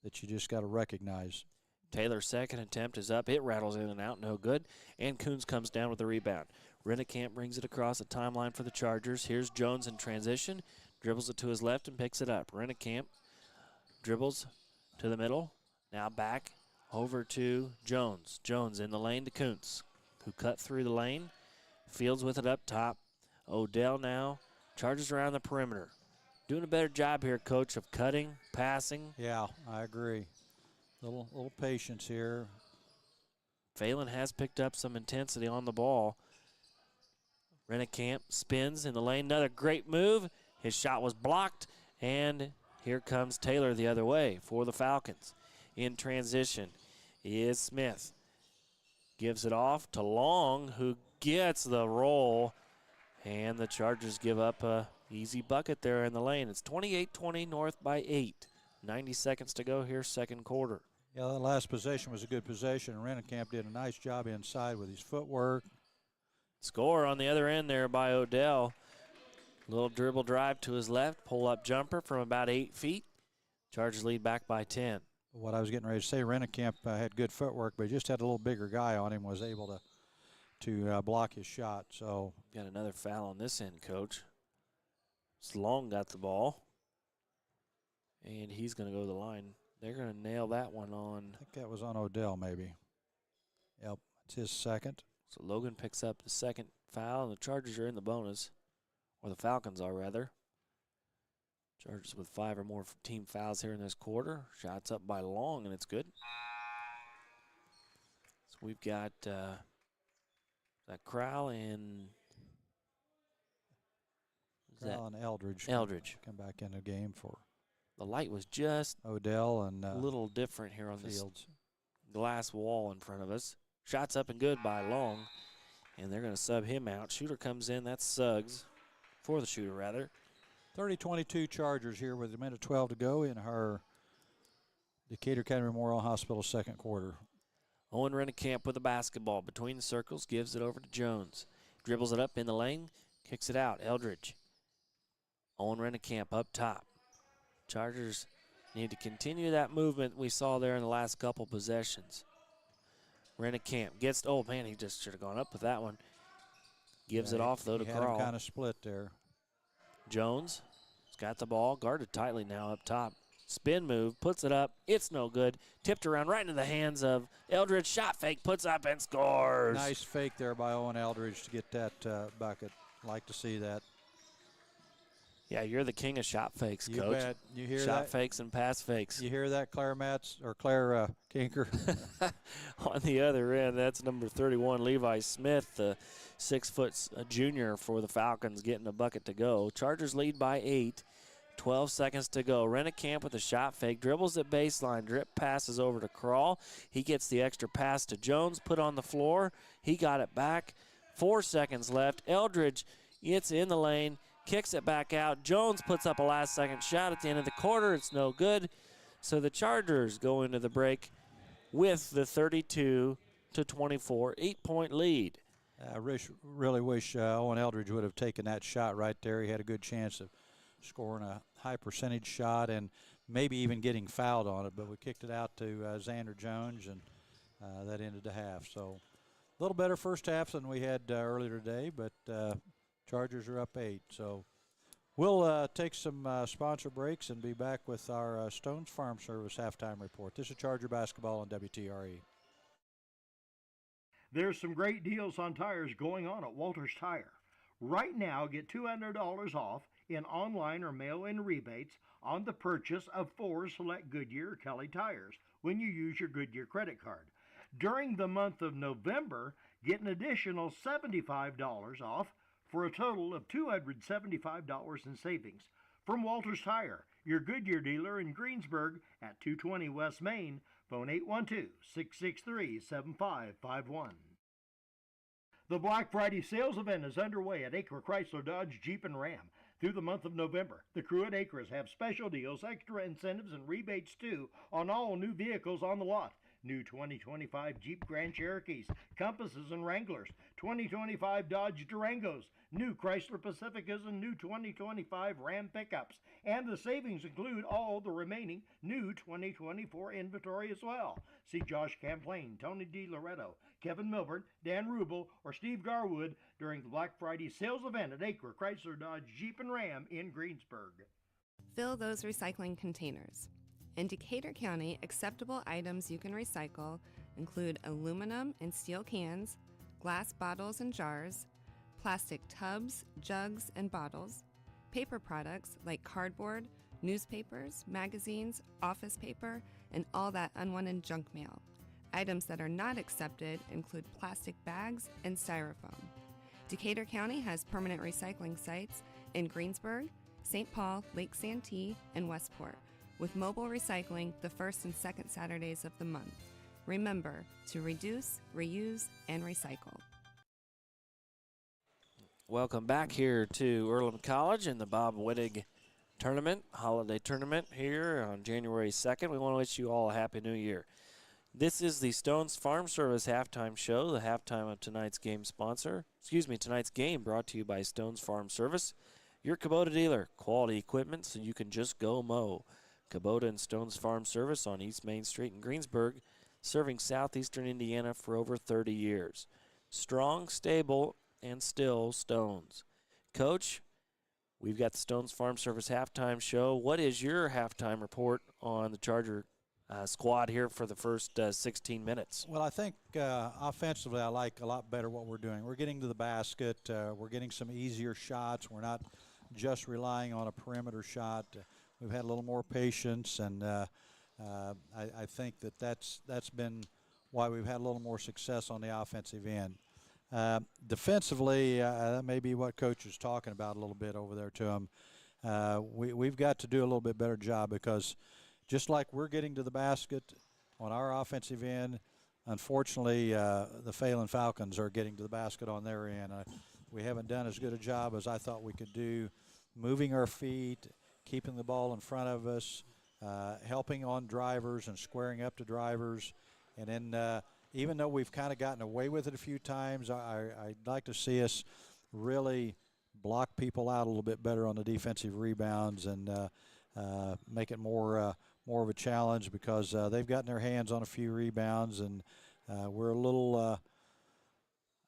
you just got to recognize. Taylor's second attempt is up. It rattles in and out, no good. And Kuntz comes down with the rebound. Rennekamp brings it across the timeline for the Chargers. Here's Jones in transition. Dribbles it to his left and picks it up. Rennekamp dribbles to the middle. Now back over to Jones. Jones in the lane to Kuntz, who cut through the lane. Fields with it up top. Odell now. Chargers around the perimeter. Doing a better job here, Coach, of cutting, passing. Yeah, I agree. Little patience here. Phalen has picked up some intensity on the ball. Rennekamp spins in the lane. Another great move. His shot was blocked, and here comes Taylor the other way for the Falcons. In transition is Smith. Gives it off to Long, who gets the roll, and the Chargers give up a easy bucket there in the lane. It's 28-20 North by 8. 90 seconds to go here, second quarter. Yeah, that last possession was a good possession, and Rennekamp did a nice job inside with his footwork. Score on the other end there by Odell. Little dribble drive to his left, pull-up jumper from about 8 feet. Chargers lead back by 10. what I was getting ready to say, Rennekamp had good footwork, but he just had a little bigger guy on him, was able to block his shot. So got another foul on this end, Coach. Long got the ball, and he's going to go to the line. They're going to nail that one on. I think that was on Odell, maybe. Yep, it's his second. So Logan picks up the second foul, and the Chargers are in the bonus, or the Falcons are, rather. Chargers with 5 or more team fouls here in this quarter. Shots up by Long, and it's good. So we've got that Crowell and Eldridge. Eldridge come back in the game for. The light was just Odell and a little different here on Fields. This glass wall in front of us. Shots up and good by Long, and they're going to sub him out. Shooter comes in. That's Suggs, for the shooter, rather. 30-22 Chargers here with a minute 12 to go in our Decatur County Memorial Hospital second quarter. Owen Rennekamp with the basketball between the circles, gives it over to Jones. Dribbles it up in the lane, kicks it out. Eldridge. Owen Rennekamp up top. Chargers need to continue that movement we saw there in the last couple possessions. Rennekamp gets, oh man, he just should have gone up with that one. Gives it off though to Crowell. Kind of split there. Jones has got the ball, guarded tightly now up top. Spin move, puts it up, it's no good. Tipped around right into the hands of Eldridge. Shot fake, puts up and scores. Nice fake there by Owen Eldridge to get that bucket. Like to see that. Yeah, you're the king of shot fakes, You Coach. bet. You hear shot that? fakes and pass fakes. You hear that, Claire Kinker? On the other end, that's number 31, Levi Smith, the 6-foot junior for the Falcons, getting a bucket to go. Chargers lead by 8. 12 seconds to go. Rennekamp with a shot fake, dribbles at baseline, drip passes over to Crowell. He gets the extra pass to Jones, put on the floor. He got it back. 4 seconds left. Eldridge gets in the lane, kicks it back out. Jones puts up a last-second shot at the end of the quarter. It's no good. So the Chargers go into the break with the 32-24 8-point lead. I really wish Owen Eldridge would have taken that shot right there. He had a good chance of scoring a high percentage shot and maybe even getting fouled on it, but we kicked it out to Xander Jones, and that ended the half. So a little better first half than we had earlier today, but Chargers are up 8. So we'll take some sponsor breaks and be back with our Stones Farm Service halftime report. This is Charger basketball on WTRE. There's some great deals on tires going on at Walters Tire. Right now, get $200 off in online or mail-in rebates on the purchase of 4 select Goodyear or Kelly tires when you use your Goodyear credit card. During the month of November, get an additional $75 off for a total of $275 in savings. From Walters Tire, your Goodyear dealer in Greensburg at 220 West Main, phone 812-663-7551. The Black Friday sales event is underway at Acre Chrysler Dodge Jeep and Ram. Through the month of November, the crew at Acres have special deals, extra incentives, and rebates too on all new vehicles on the lot. New 2025 Jeep Grand Cherokees, Compasses, and Wranglers, 2025 Dodge Durangos, new Chrysler Pacificas, and new 2025 Ram pickups. And the savings include all the remaining new 2024 inventory as well. See Josh Camplain, Tony DiLoretto, Kevin Milburn, Dan Rubel, or Steve Garwood during the Black Friday sales event at Acre Chrysler Dodge Jeep and Ram in Greensburg. Fill those recycling containers. In Decatur County, acceptable items you can recycle include aluminum and steel cans, glass bottles and jars, plastic tubs, jugs, and bottles, paper products like cardboard, newspapers, magazines, office paper, and all that unwanted junk mail. Items that are not accepted include plastic bags and styrofoam. Decatur County has permanent recycling sites in Greensburg, St. Paul, Lake Santee, and Westport, with mobile recycling the first and second Saturdays of the month. Remember to reduce, reuse, and recycle. Welcome back here to Earlham College in the Bob Wettig tournament, holiday tournament here on January 2nd. We want to wish you all a Happy New Year. This is the Stones Farm Service halftime show, the halftime of tonight's game tonight's game brought to you by Stones Farm Service, your Kubota dealer, quality equipment so you can just go mow. Kubota and Stones Farm Service on East Main Street in Greensburg, serving southeastern Indiana for over 30 years. Strong, stable, and still Stones. Coach, we've got the Stones Farm Service halftime show. What is your halftime report on the Charger squad here for the first 16 minutes? Well, I think offensively I like a lot better what we're doing. We're getting to the basket. We're getting some easier shots. We're not just relying on a perimeter shot. We've had a little more patience, and I think that's been why we've had a little more success on the offensive end. Defensively, that may be what Coach is talking about a little bit over there to him. We've got to do a little bit better job, because just like we're getting to the basket on our offensive end, unfortunately, the Phalen Falcons are getting to the basket on their end. We haven't done as good a job as I thought we could do, moving our feet, keeping the ball in front of us, helping on drivers and squaring up to drivers. And then even though we've kind of gotten away with it a few times, I'd like to see us really block people out a little bit better on the defensive rebounds and make it more of a challenge, because they've gotten their hands on a few rebounds, and we're a little,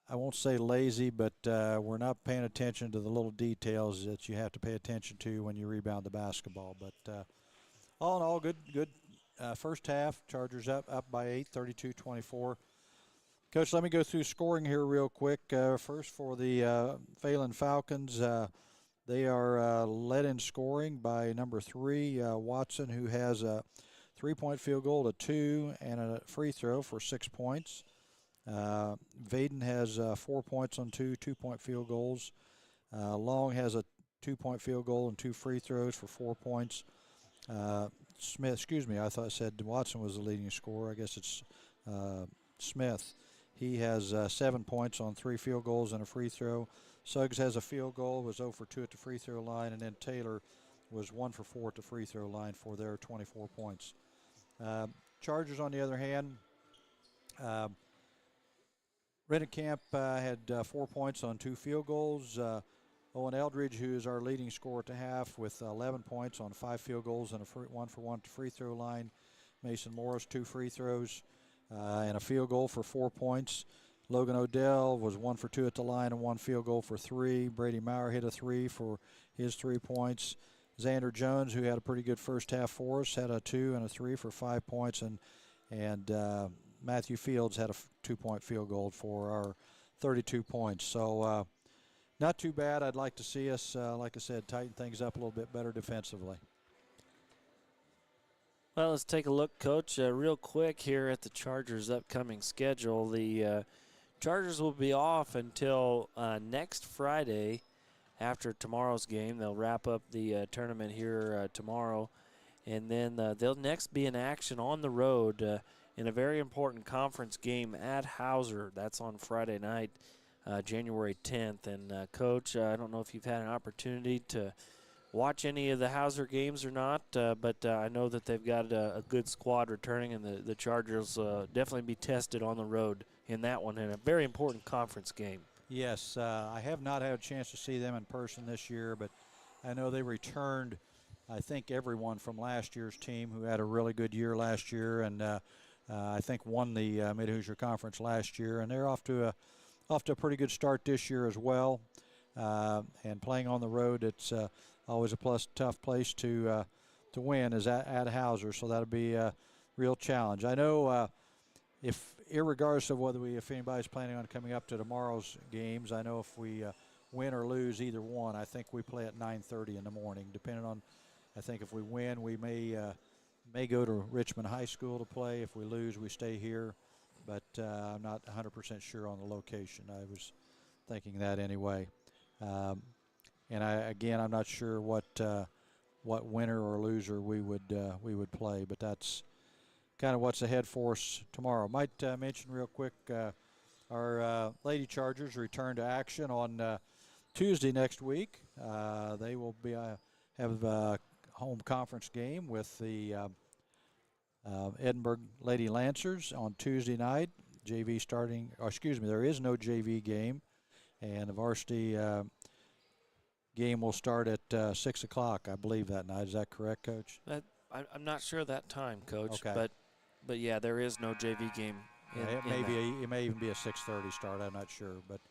I won't say lazy, but we're not paying attention to the little details that you have to pay attention to when you rebound the basketball. But all in all, good first half. Chargers up by 8, 32-24. Coach, let me go through scoring here real quick. First for the Phalen Falcons, they are led in scoring by number 3, Watson, who has a 3-point field goal, a 2, and a free throw for 6 points. Vaden has 4 points on 2 2-point field goals. Long has a 2-point field goal and 2 free throws for 4 points. Smith, excuse me, I thought I said Watson was the leading scorer. I guess it's Smith. He has 7 points on 3 field goals and a free throw. Suggs has a field goal, was 0 for 2 at the free throw line, and then Taylor was 1 for 4 at the free throw line for their 24 points. Chargers, on the other hand, Rennekamp had 4 points on 2 field goals. Owen Eldridge, who is our leading scorer at the half, with 11 points on 5 field goals and a 1 for 1 at the free throw line. Mason Morris, 2 free throws and a field goal for 4 points. Logan Odell was 1 for 2 at the line and 1 field goal for 3. Brady Maurer hit a 3 for his 3 points. Xander Jones, who had a pretty good first half for us, had a 2 and a 3 for 5 points. And Matthew Fields had a 2-point field goal for our 32 points. So not too bad. I'd like to see us, like I said, tighten things up a little bit better defensively. Well, let's take a look, Coach, real quick here at the Chargers' upcoming schedule. The Chargers will be off until next Friday after tomorrow's game. They'll wrap up the tournament here tomorrow, and then they'll next be in action on the road in a very important conference game at Hauser. That's on Friday night, January 10th. And, Coach, I don't know if you've had an opportunity to watch any of the Hauser games or not, but I know that they've got a good squad returning, and the Chargers definitely be tested on the road in that one, in a very important conference game. Yes, I have not had a chance to see them in person this year, but I know they returned, I think, everyone from last year's team who had a really good year last year, and I think won the Mid-Hoosier Conference last year, and they're off to a pretty good start this year as well. And playing on the road, it's always a tough place to win is at Hauser, so that'll be a real challenge. I know irregardless of if anybody's planning on coming up to tomorrow's games, I know if we win or lose either one, I think we play at 9:30 in the morning. Depending on, I think if we win, we may go to Richmond High School to play. If we lose, we stay here, but I'm not 100% sure on the location. I was thinking that anyway. And I'm not sure what winner or loser we would play, but that's kind of what's ahead for us tomorrow. Might mention real quick, our Lady Chargers return to action on Tuesday next week. They will have a home conference game with the Edinburgh Lady Lancers on Tuesday night. JV starting, there is no JV game, and the varsity game will start at 6 o'clock, I believe, that night. Is that correct, Coach? I'm not sure of that time, Coach. Okay. But yeah, there is no JV game. It may even be a 6:30 start. I'm not sure, but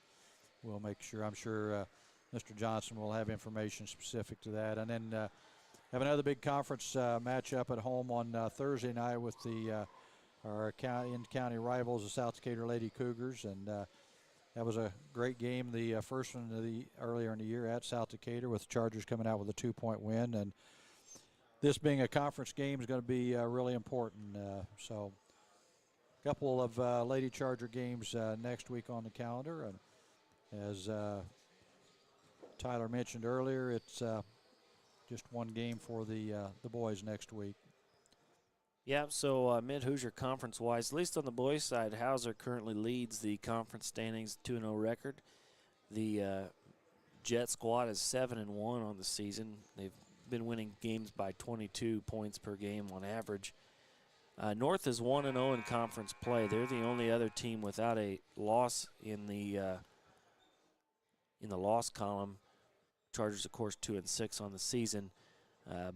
we'll make sure. I'm sure Mr. Johnson will have information specific to that. And then have another big conference matchup at home on Thursday night with our in-county rivals, the South Decatur Lady Cougars, and that was a great game. The first one earlier in the year at South Decatur, with the Chargers coming out with a 2-point win, and this being a conference game is going to be really important. So a couple of Lady Charger games next week on the calendar. And as Tyler mentioned earlier, it's just one game for the boys next week. Yeah, so Mid-Hoosier conference-wise, at least on the boys' side, Hauser currently leads the conference standings 2-0 record. The Jet squad is 7-1 on the season. They've been winning games by 22 points per game on average. North is 1-0 in conference play. They're the only other team without a loss in the loss column. Chargers, of course, 2-6 on the season.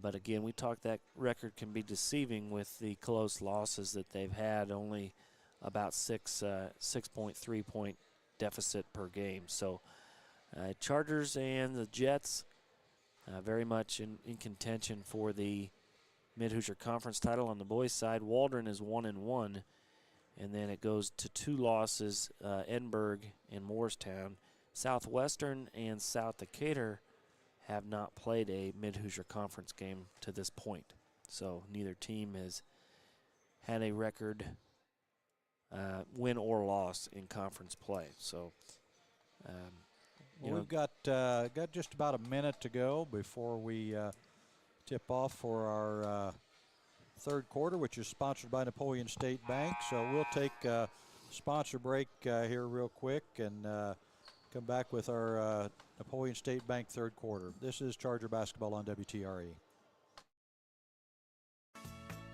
But again, we talked that record can be deceiving with the close losses that they've had, only about 6.3 point deficit per game. So Chargers and the Jets very much in contention for the Mid-Hoosier Conference title. On the boys' side, Waldron is 1-1, and then it goes to 2 losses, Edinburgh and Morristown. Southwestern and South Decatur have not played a Mid-Hoosier Conference game to this point. So neither team has had a record win or loss in conference play. So we've got just about a minute to go before we tip off for our third quarter, which is sponsored by Napoleon State Bank. So we'll take a sponsor break here real quick and come back with our Napoleon State Bank third quarter. This is Charger Basketball on WTRE.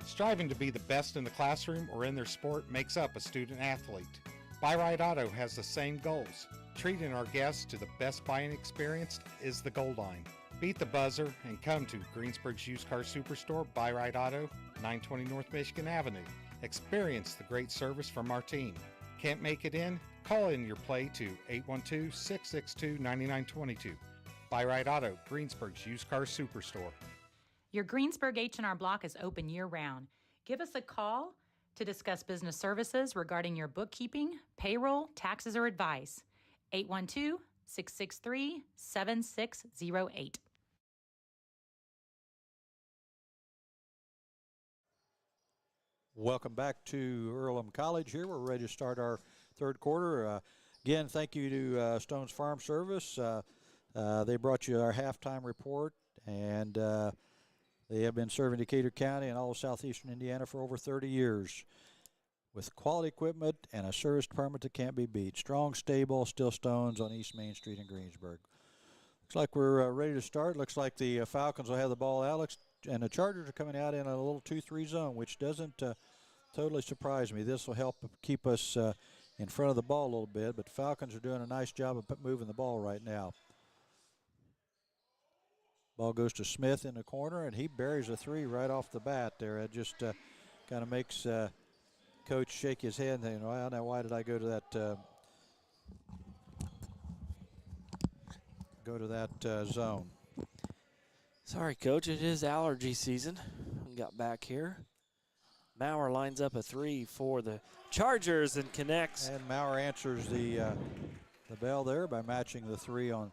Striving to be the best in the classroom or in their sport makes up a student athlete. Buy Right Auto has the same goals. Treating our guests to the best buying experience is the goal line. Beat the buzzer and come to Greensburg's Used Car Superstore, Buy Right Auto, 920 North Michigan Avenue. Experience the great service from our team. Can't make it in? Call in your play to 812-662-9922. Buy Right Auto, Greensburg's Used Car Superstore. Your Greensburg H&R Block is open year-round. Give us a call to discuss business services regarding your bookkeeping, payroll, taxes, or advice. 812-663-7608. Welcome back to Earlham College here. We're ready to start our third quarter. Again, thank you to Stone's Farm Service. They brought you our halftime report, and they have been serving Decatur County and all of southeastern Indiana for over 30 years with quality equipment and a service department that can't be beat. Strong, stable, still Stones on East Main Street in Greensburg. Looks like we're ready to start. Looks like the Falcons will have the ball out, and the Chargers are coming out in a little 2-3 zone, which doesn't totally surprise me. This will help keep us in front of the ball a little bit, but the Falcons are doing a nice job of moving the ball right now. Ball goes to Smith in the corner, and he buries a 3 right off the bat there. It just kind of makes Coach shake his head and think, well, now why did I go to that zone? Sorry, Coach, it is allergy season. We got back here. Maurer lines up a 3 for the Chargers and connects. And Maurer answers the bell there by matching the 3 on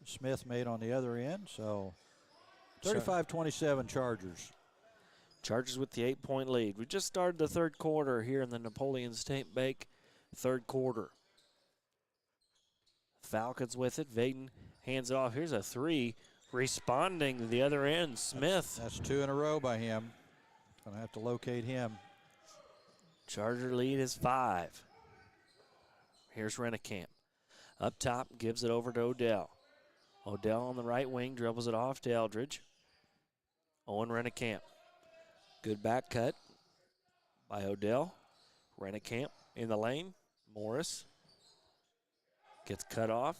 Smith made on the other end. So 35-27 Chargers. Chargers with the 8-point lead. We just started the third quarter here in the Napoleon State Bank third quarter. Falcons with it. Vaden hands it off. Here's a 3. Responding to the other end, Smith. That's 2 in a row by him. Gonna have to locate him. Charger lead is 5. Here's Rennekamp. Up top, gives it over to Odell. Odell on the right wing, dribbles it off to Eldridge. Owen Rennekamp. Good back cut by Odell. Rennekamp in the lane. Morris gets cut off.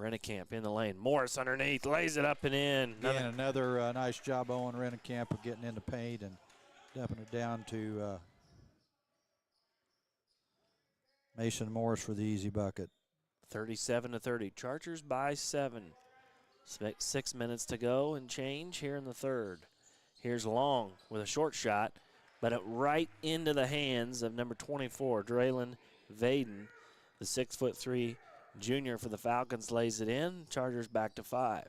Rennekamp in the lane. Morris underneath, lays it up and in. Again, another nice job, Owen Rennekamp, of getting in the paint and dumping it down to Mason Morris for the easy bucket. 37-30. Chargers by 7. 6 minutes to go and change here in the third. Here's Long with a short shot, but it right into the hands of number 24, Draylen Vaden. The 6'3" junior for the Falcons lays it in. Chargers back to 5.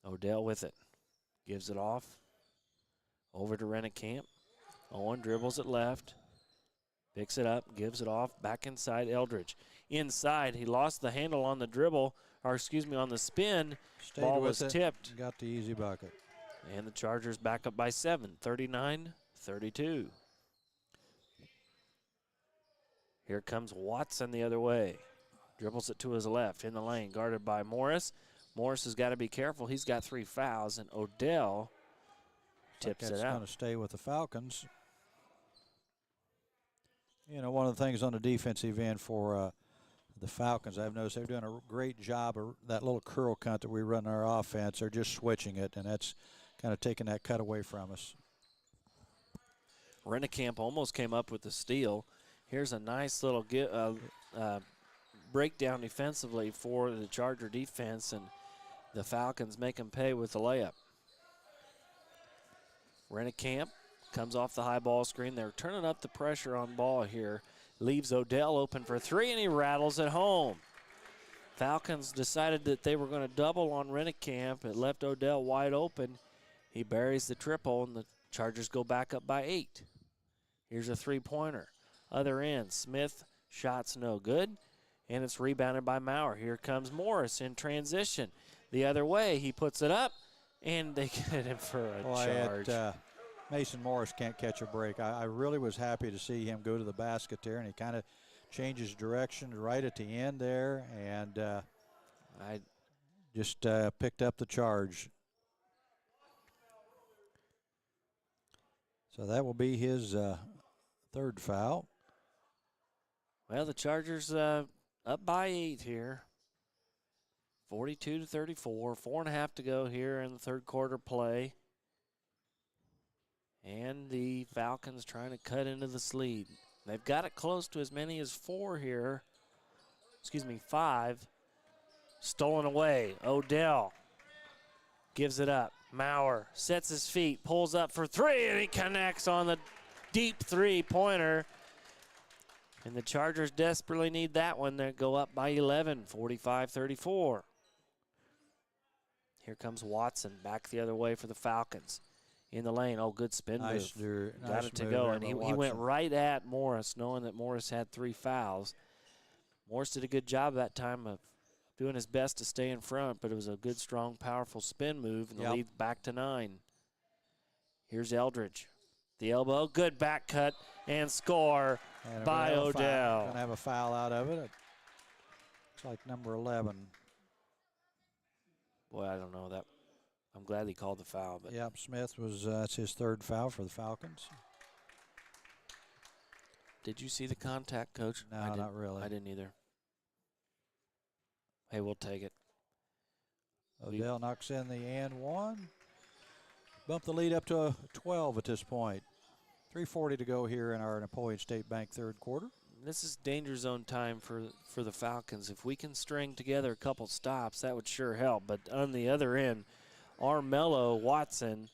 Odell with it. Gives it off. Over to Rennekamp. Owen dribbles it left. Picks it up, gives it off. Back inside Eldridge. Inside, he lost the handle on the dribble, or excuse me, on the spin. Ball was tipped. Got the easy bucket. And the Chargers back up by 7, 39-32. Here comes Watson the other way. Dribbles it to his left in the lane, guarded by Morris. Morris has got to be careful. He's got 3 fouls, and Odell tips it out. That's going to stay with the Falcons. You know, one of the things on the defensive end for the Falcons, I've noticed they're doing a great job of that little curl cut that we run in our offense. They're just switching it, and that's kind of taking that cut away from us. Rennekamp almost came up with the steal. Here's a nice little breakdown defensively for the Charger defense, and the Falcons make them pay with the layup. Rennekamp comes off the high ball screen. They're turning up the pressure on ball here. Leaves Odell open for 3, and he rattles it home. Falcons decided that they were going to double on Rennekamp. It left Odell wide open. He buries the triple, and the Chargers go back up by 8. Here's a 3-pointer. Other end, Smith, shot's no good, and it's rebounded by Maurer. Here comes Morris in transition. The other way, he puts it up, and they get him for a charge. Mason Morris can't catch a break. I really was happy to see him go to the basket there, and he kind of changes direction right at the end there, and I just picked up the charge. So that will be his 3rd foul. Well, the Chargers up by 8 here. 42-34, 4.5 to go here in the third quarter play. And the Falcons trying to cut into this lead. They've got it close to as many as 4 here. 5. Stolen away. Odell gives it up. Maurer sets his feet, pulls up for 3, and he connects on the deep 3-pointer. And the Chargers desperately need that one. They go up by 11, 45-34. Here comes Watson back the other way for the Falcons. In the lane, good spin move. Got it to go, and he went right at Morris, knowing that Morris had 3 fouls. Morris did a good job that time of doing his best to stay in front, but it was a good, strong, powerful spin move, and the lead back to 9. Here's Eldridge. The elbow, good back cut, and score by Odell. Going to have a foul out of it. Looks like number 11. Boy, I don't know that. I'm glad he called the foul. But yep, Smith was that's his 3rd foul for the Falcons. Did you see the contact, Coach? No, not really. I didn't either. Hey, we'll take it. Odell knocks in the and 1. Bump the lead up to 12 at this point. 3:40 to go here in our Napoleon State Bank third quarter. This is danger zone time for the Falcons. If we can string together a couple stops, that would sure help. But on the other end, Armello Watson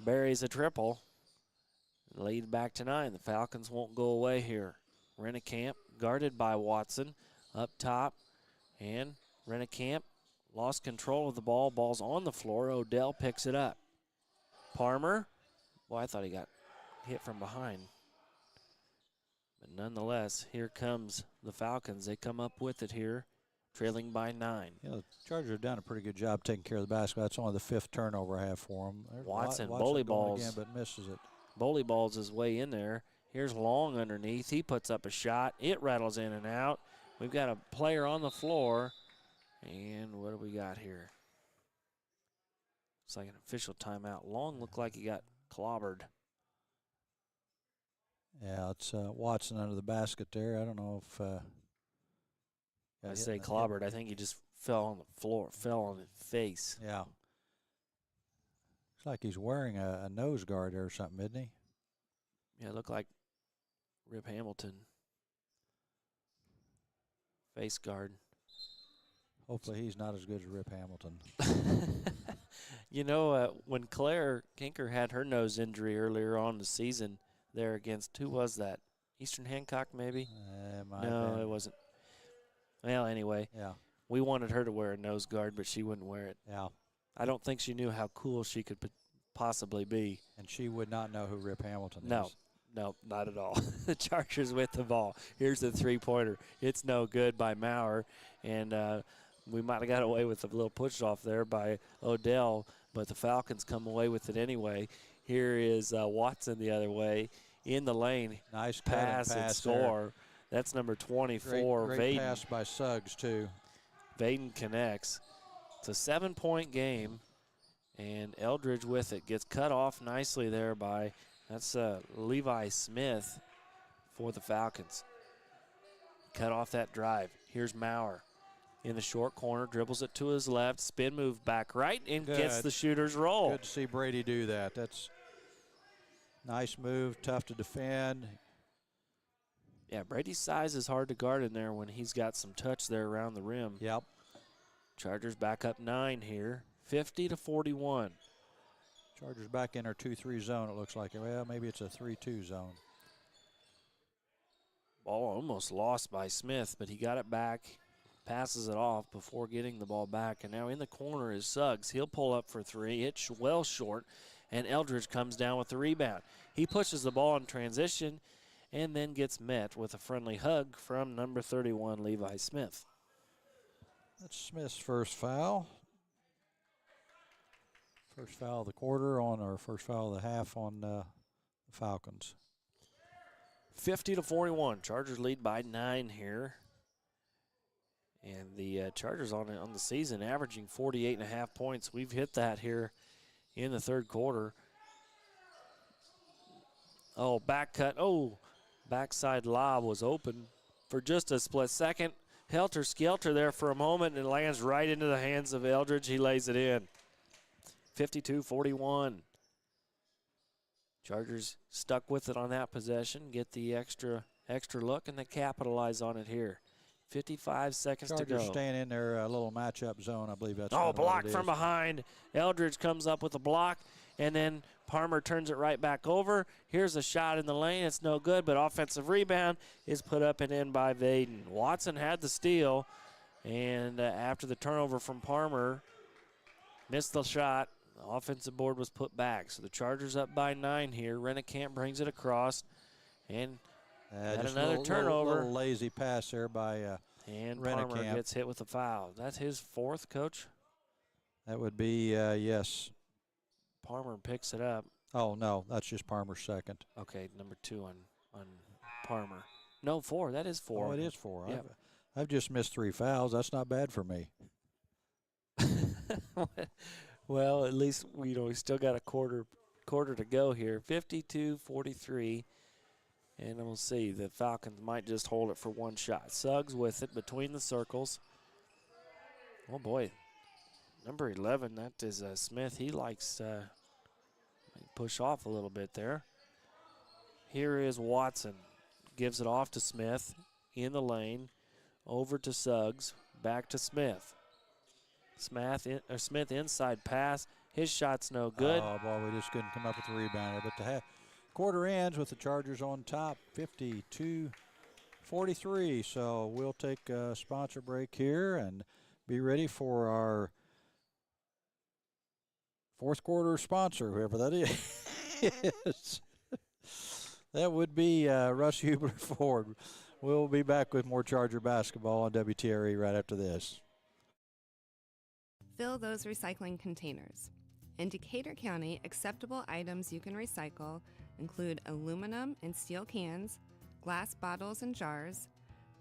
buries a triple. Lead back to 9. The Falcons won't go away here. Rennekamp guarded by Watson up top. And Rennekamp lost control of the ball. Ball's on the floor. Odell picks it up. Palmer. Boy, I thought he got hit from behind. But nonetheless, here comes the Falcons. They come up with it here, trailing by 9. Yeah, the Chargers have done a pretty good job taking care of the basketball. That's only the 5th turnover I have for them. Watson bully balls again, but misses it. Bully balls his way in there. Here's Long underneath. He puts up a shot. It rattles in and out. We've got a player on the floor. And what do we got here? Looks like an official timeout. Long looked like he got clobbered. Yeah, it's Watson under the basket there. I don't know if Yeah, I hitting say the- clobbered. I think he just fell on the floor, fell on his face. Yeah. Looks like he's wearing a nose guard or something, isn't he? Yeah, it looked like Rip Hamilton. Face guard. Hopefully he's not as good as Rip Hamilton. You know, when Claire Kinker had her nose injury earlier on in the season there against, who was that? Eastern Hancock, maybe? No, it wasn't. Well, anyway, Yeah. we wanted her to wear a nose guard, but she wouldn't wear it. Yeah. I don't think she knew how cool she could possibly be. And she would not know who Rip Hamilton No. is. No, not at all. The Chargers with the ball. Here's the three-pointer. It's no good by Maurer, and we might have got away with a little push-off there by Odell, but the Falcons come away with it anyway. Here is Watson the other way in the lane. Nice pass and score. That's number 24, Great Vaden. pass by Suggs, too. Vaden connects. It's a 7-point game, and Eldridge with it. Gets cut off nicely there by, that's Levi Smith for the Falcons. Cut off that drive. Here's Maurer in the short corner, dribbles it to his left, spin move back right, and gets the shooter's roll. Good to see Brady do that. That's nice move, tough to defend. Yeah, Brady's size is hard to guard in there when he's got some touch there around the rim. Yep. Chargers back up 9 here, 50-41. Chargers back in our 2-3 zone, it looks like. Well, maybe it's a 3-2 zone. Ball almost lost by Smith, but he got it back, passes it off before getting the ball back. And now in the corner is Suggs. He'll pull up for three. It's well short, and Eldridge comes down with the rebound. He pushes the ball in transition and then gets met with a friendly hug from number 31, Levi Smith. That's Smith's first foul. First foul of the quarter on, or first foul of the half on the Falcons. 50-41. Chargers lead by 9 here. And the Chargers on the season averaging 48.5 points. We've hit that here in the third quarter. Oh, back cut. Oh, backside lob was open for just a split second. Helter-skelter there for a moment, and it lands right into the hands of Eldridge. He lays it in. 52-41. Chargers stuck with it on that possession, get the extra look, and they capitalize on it here. 55 seconds to go. Chargers staying in their little matchup zone, I believe that's block from behind. Eldridge comes up with a block, and then Palmer turns it right back over. Here's a shot in the lane. It's no good, but offensive rebound is put up and in by Vaden. Watson had the steal, and after the turnover from Palmer, missed the shot. The offensive board was put back. So the Chargers up by 9 here. Rennekamp brings it across, and had another turnover. Little lazy pass there by and Rennekamp. Palmer gets hit with a foul. That's his fourth, Coach? That would be, yes. Palmer picks it up. Oh, no, that's just Palmer's second. Okay, number 2 on Palmer. No, 4. That is 4. Oh, it is 4. Yeah. I've just missed 3 fouls. That's not bad for me. Well, at least we still got a quarter to go here. 52-43. And we'll see. The Falcons might just hold it for one shot. Suggs with it between the circles. Oh, boy. Number 11, that is Smith. He likes push off a little bit there. Here is Watson. Gives it off to Smith in the lane. Over to Suggs. Back to Smith. Smith inside pass. His shot's no good. Oh, boy, we just couldn't come up with the rebound. But the quarter ends with the Chargers on top, 52-43. So we'll take a sponsor break here and be ready for our fourth quarter sponsor, whoever that is. That would be Russ Hubler Ford. We'll be back with more Charger basketball on WTRE right after this. Fill those recycling containers. In Decatur County, acceptable items you can recycle include aluminum and steel cans, glass bottles and jars,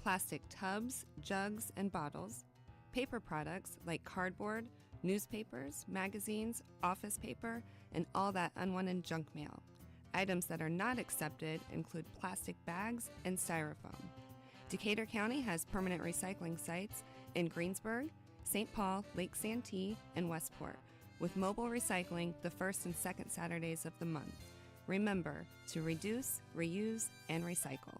plastic tubs, jugs, and bottles, paper products like cardboard, newspapers, magazines, office paper, and all that unwanted junk mail. Items that are not accepted include plastic bags and styrofoam. Decatur County has permanent recycling sites in Greensburg, St. Paul, Lake Santee, and Westport, with mobile recycling the first and second Saturdays of the month. Remember to reduce, reuse, and recycle.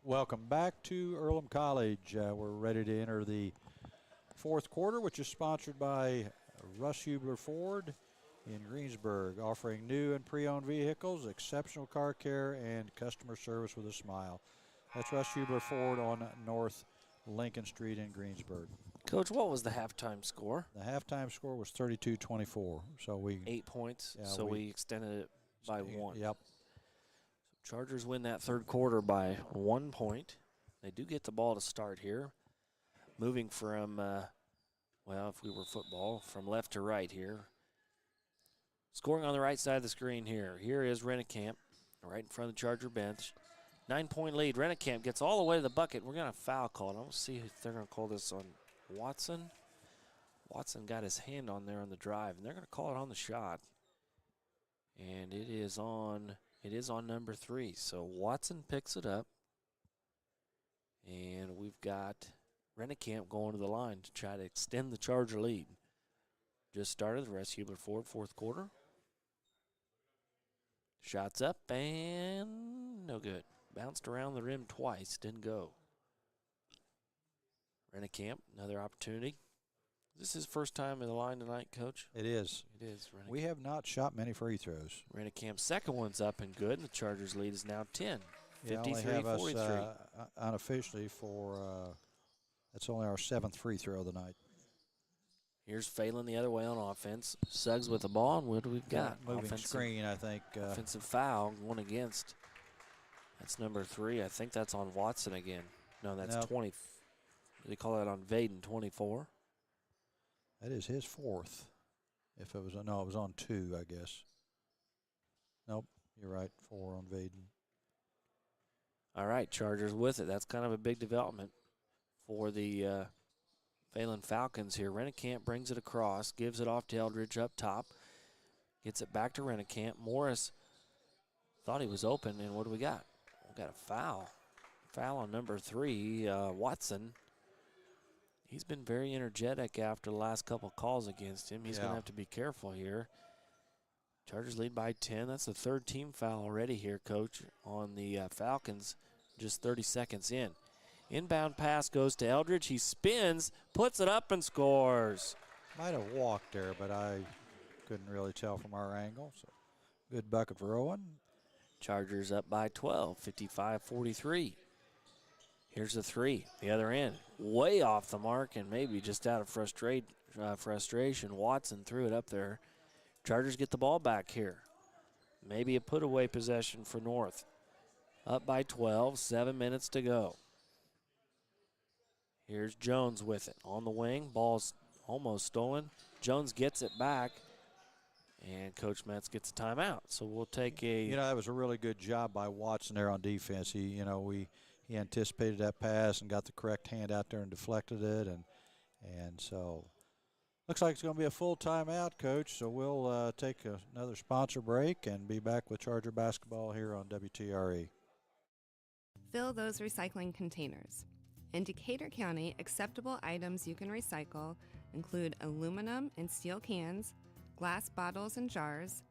Welcome back to Earlham College. We're ready to enter the fourth quarter, which is sponsored by Russ Hubler Ford in Greensburg, offering new and pre-owned vehicles, exceptional car care, and customer service with a smile. That's Russ Hubler Ford on North Lincoln Street in Greensburg. Coach, what was the halftime score? The halftime score was 32-24. So we 8 points. Yeah, so we extended it by 1. Yep. So Chargers win that third quarter by 1 point. They do get the ball to start here. Moving from, well, if we were football, from left to right here. Scoring on the right side of the screen here. Here is Rennekamp, right in front of the Charger bench. 9-point lead. Rennekamp gets all the way to the bucket. We're going to foul call. I want to see if they're going to call this on Watson. Watson got his hand on there on the drive, and they're going to call it on the shot. And it is on number 3. So Watson picks it up. And we've got Rennekamp going to the line to try to extend the Charger lead. Just started the Russ Hubler Ford fourth quarter. Shots up and no good. Bounced around the rim twice, didn't go. Rennekamp, another opportunity. Is this his first time in the line tonight, Coach? It is. It is. We have not shot many free throws. Rennecamp's second one's up and good, and the Chargers' lead is now 10. Yeah, only have us 53-43. Unofficially for, that's only our 7th free throw of the night. Here's Phalen the other way on offense. Suggs with the ball, and what do we got? Moving screen, I think. Offensive foul, 1 against. That's number 3. I think that's on Watson again. No, that's 20. They call that on Vaden, 24. That is his 4th. If it was, no, it was on 2, I guess. Nope, you're right, 4 on Vaden. All right, Chargers with it. That's kind of a big development for the Phalen Falcons here. Rennekamp brings it across, gives it off to Eldridge up top. Gets it back to Rennekamp. Morris thought he was open, and what do we got? We got a foul. Foul on number 3, Watson. He's been very energetic after the last couple calls against him. He's going to have to be careful here. Chargers lead by 10. That's the 3rd team foul already here, Coach, on the Falcons, just 30 seconds in. Inbound pass goes to Eldridge. He spins, puts it up, and scores. Might have walked there, but I couldn't really tell from our angle. So good bucket for Owen. Chargers up by 12, 55-43. Here's the 3, the other end. Way off the mark and maybe just out of frustration. Watson threw it up there. Chargers get the ball back here. Maybe a put-away possession for North. Up by 12, 7 minutes to go. Here's Jones with it on the wing. Ball's almost stolen. Jones gets it back, and Coach Metz gets a timeout. So we'll take a. You know, that was a really good job by Watson there on defense. He anticipated that pass and got the correct hand out there and deflected it, and so looks like it's going to be a full timeout, Coach. So we'll take another sponsor break and be back with Charger basketball here on WTRE. Fill those recycling containers. In Decatur County, acceptable items you can recycle include aluminum and steel cans, glass bottles and jars,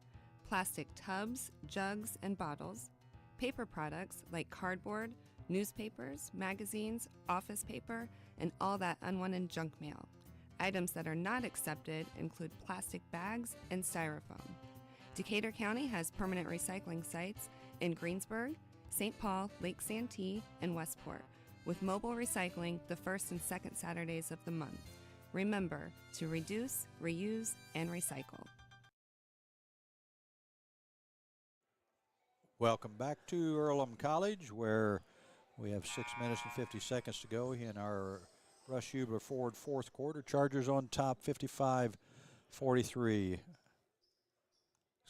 plastic tubs, jugs, and bottles, paper products like cardboard, newspapers, magazines, office paper, and all that unwanted junk mail. Items that are not accepted include plastic bags and styrofoam. Decatur County has permanent recycling sites in Greensburg, St. Paul, Lake Santee, and Westport, with mobile recycling the first and second Saturdays of the month. Remember to reduce, reuse, and recycle. Welcome back to Earlham College, where we have 6 minutes and 50 seconds to go in our Russ Hubler Ford fourth quarter. Chargers on top, 55-43. Looks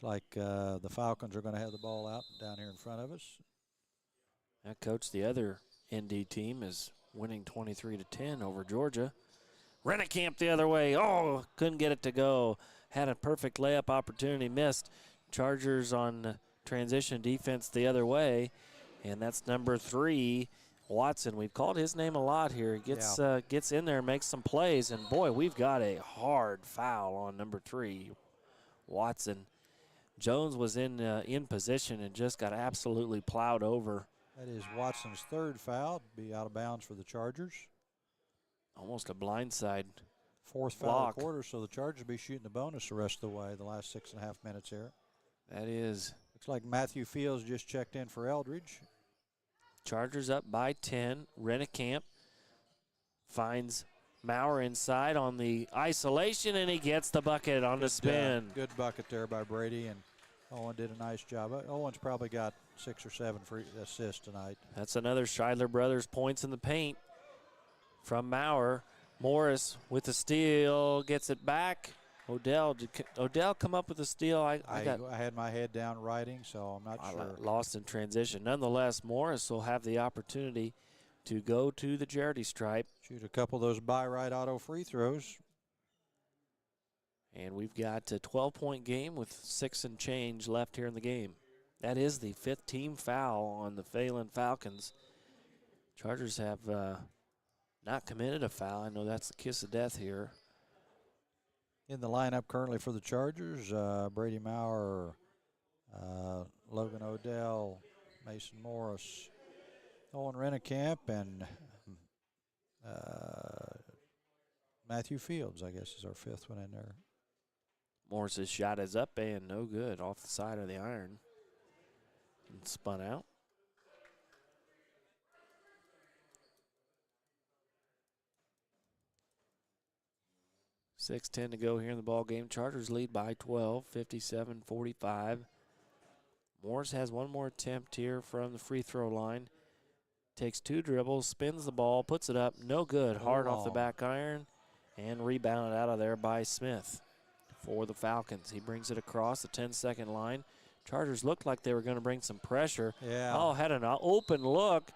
like the Falcons are going to have the ball out down here in front of us. Coach, the other ND team is winning 23-10 over Georgia. Rennekamp the other way. Oh, couldn't get it to go. Had a perfect layup opportunity, missed. Chargers on transition defense the other way. And that's number 3, Watson. We've called his name a lot here. He gets in there and makes some plays. And, boy, we've got a hard foul on number 3, Watson. Jones was in position and just got absolutely plowed over. That is Watson's 3rd foul. Be out of bounds for the Chargers. Almost a blindside 4th foul of the quarter, so the Chargers will be shooting the bonus the rest of the way, the last 6.5 minutes here. That is. Looks like Matthew Fields just checked in for Eldridge. Chargers up by 10. Rennekamp finds Maurer inside on the isolation, and he gets the bucket on the spin. Good bucket there by Brady, and Owen did a nice job. Owen's probably got 6 or 7 free assists tonight. That's another Scheidler Brothers points in the paint from Maurer. Morris with the steal, gets it back. Odell, did Odell come up with a steal? I had my head down writing, so I'm not sure. Lost in transition. Nonetheless, Morris will have the opportunity to go to the charity stripe. Shoot a couple of those by-right auto free throws. And we've got a 12-point game with 6 and change left here in the game. That is the 5th team foul on the Phalen Falcons. Chargers have not committed a foul. I know that's the kiss of death here. In the lineup currently for the Chargers, Brady Maurer, Logan Odell, Mason Morris, Owen Rennekamp, and Matthew Fields, I guess, is our 5th one in there. Morris's shot is up and no good, off the side of the iron. And spun out. .6:10 to go here in the ball game. Chargers lead by 12, 57-45. Morris has one more attempt here from the free throw line. Takes 2 dribbles, spins the ball, puts it up, no good. Hard off the back iron, and rebounded out of there by Smith for the Falcons. He brings it across the 10-second line. Chargers looked like they were going to bring some pressure. Yeah. Oh, had an open look,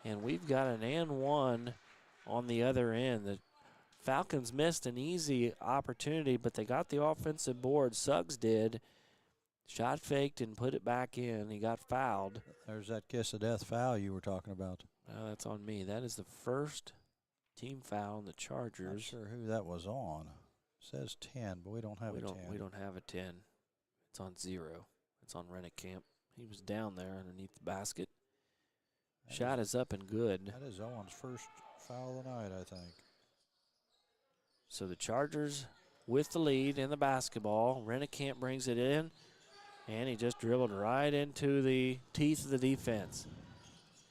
and we've got an and 1 on the other end. The Falcons missed an easy opportunity, but they got the offensive board. Suggs did. Shot faked and put it back in. He got fouled. There's that kiss of death foul you were talking about. That's on me. That is the first team foul on the Chargers. Not sure who that was on. It says 10, but we don't have a 10. We don't have a 10. It's on 0. It's on Rennekamp. He was down there underneath the basket. Shot is up and good. That is Owen's first foul of the night, I think. So the Chargers with the lead in the basketball. Rennekamp brings it in, and he just dribbled right into the teeth of the defense.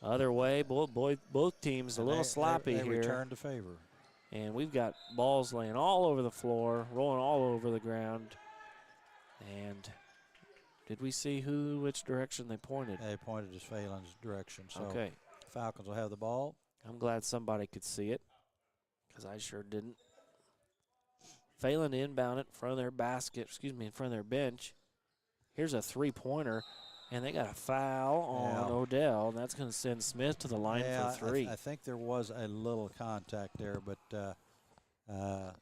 Other way, both teams a little sloppy here. They return to favor. And we've got balls laying all over the floor, rolling all over the ground. And did we see which direction they pointed? They pointed to Phalen's direction. So okay. Falcons will have the ball. I'm glad somebody could see it, because I sure didn't. Phalen inbound it in front of their in front of their bench. Here's a 3-pointer, and they got a foul on Odell, and that's going to send Smith to the line for 3. I think there was a little contact there, but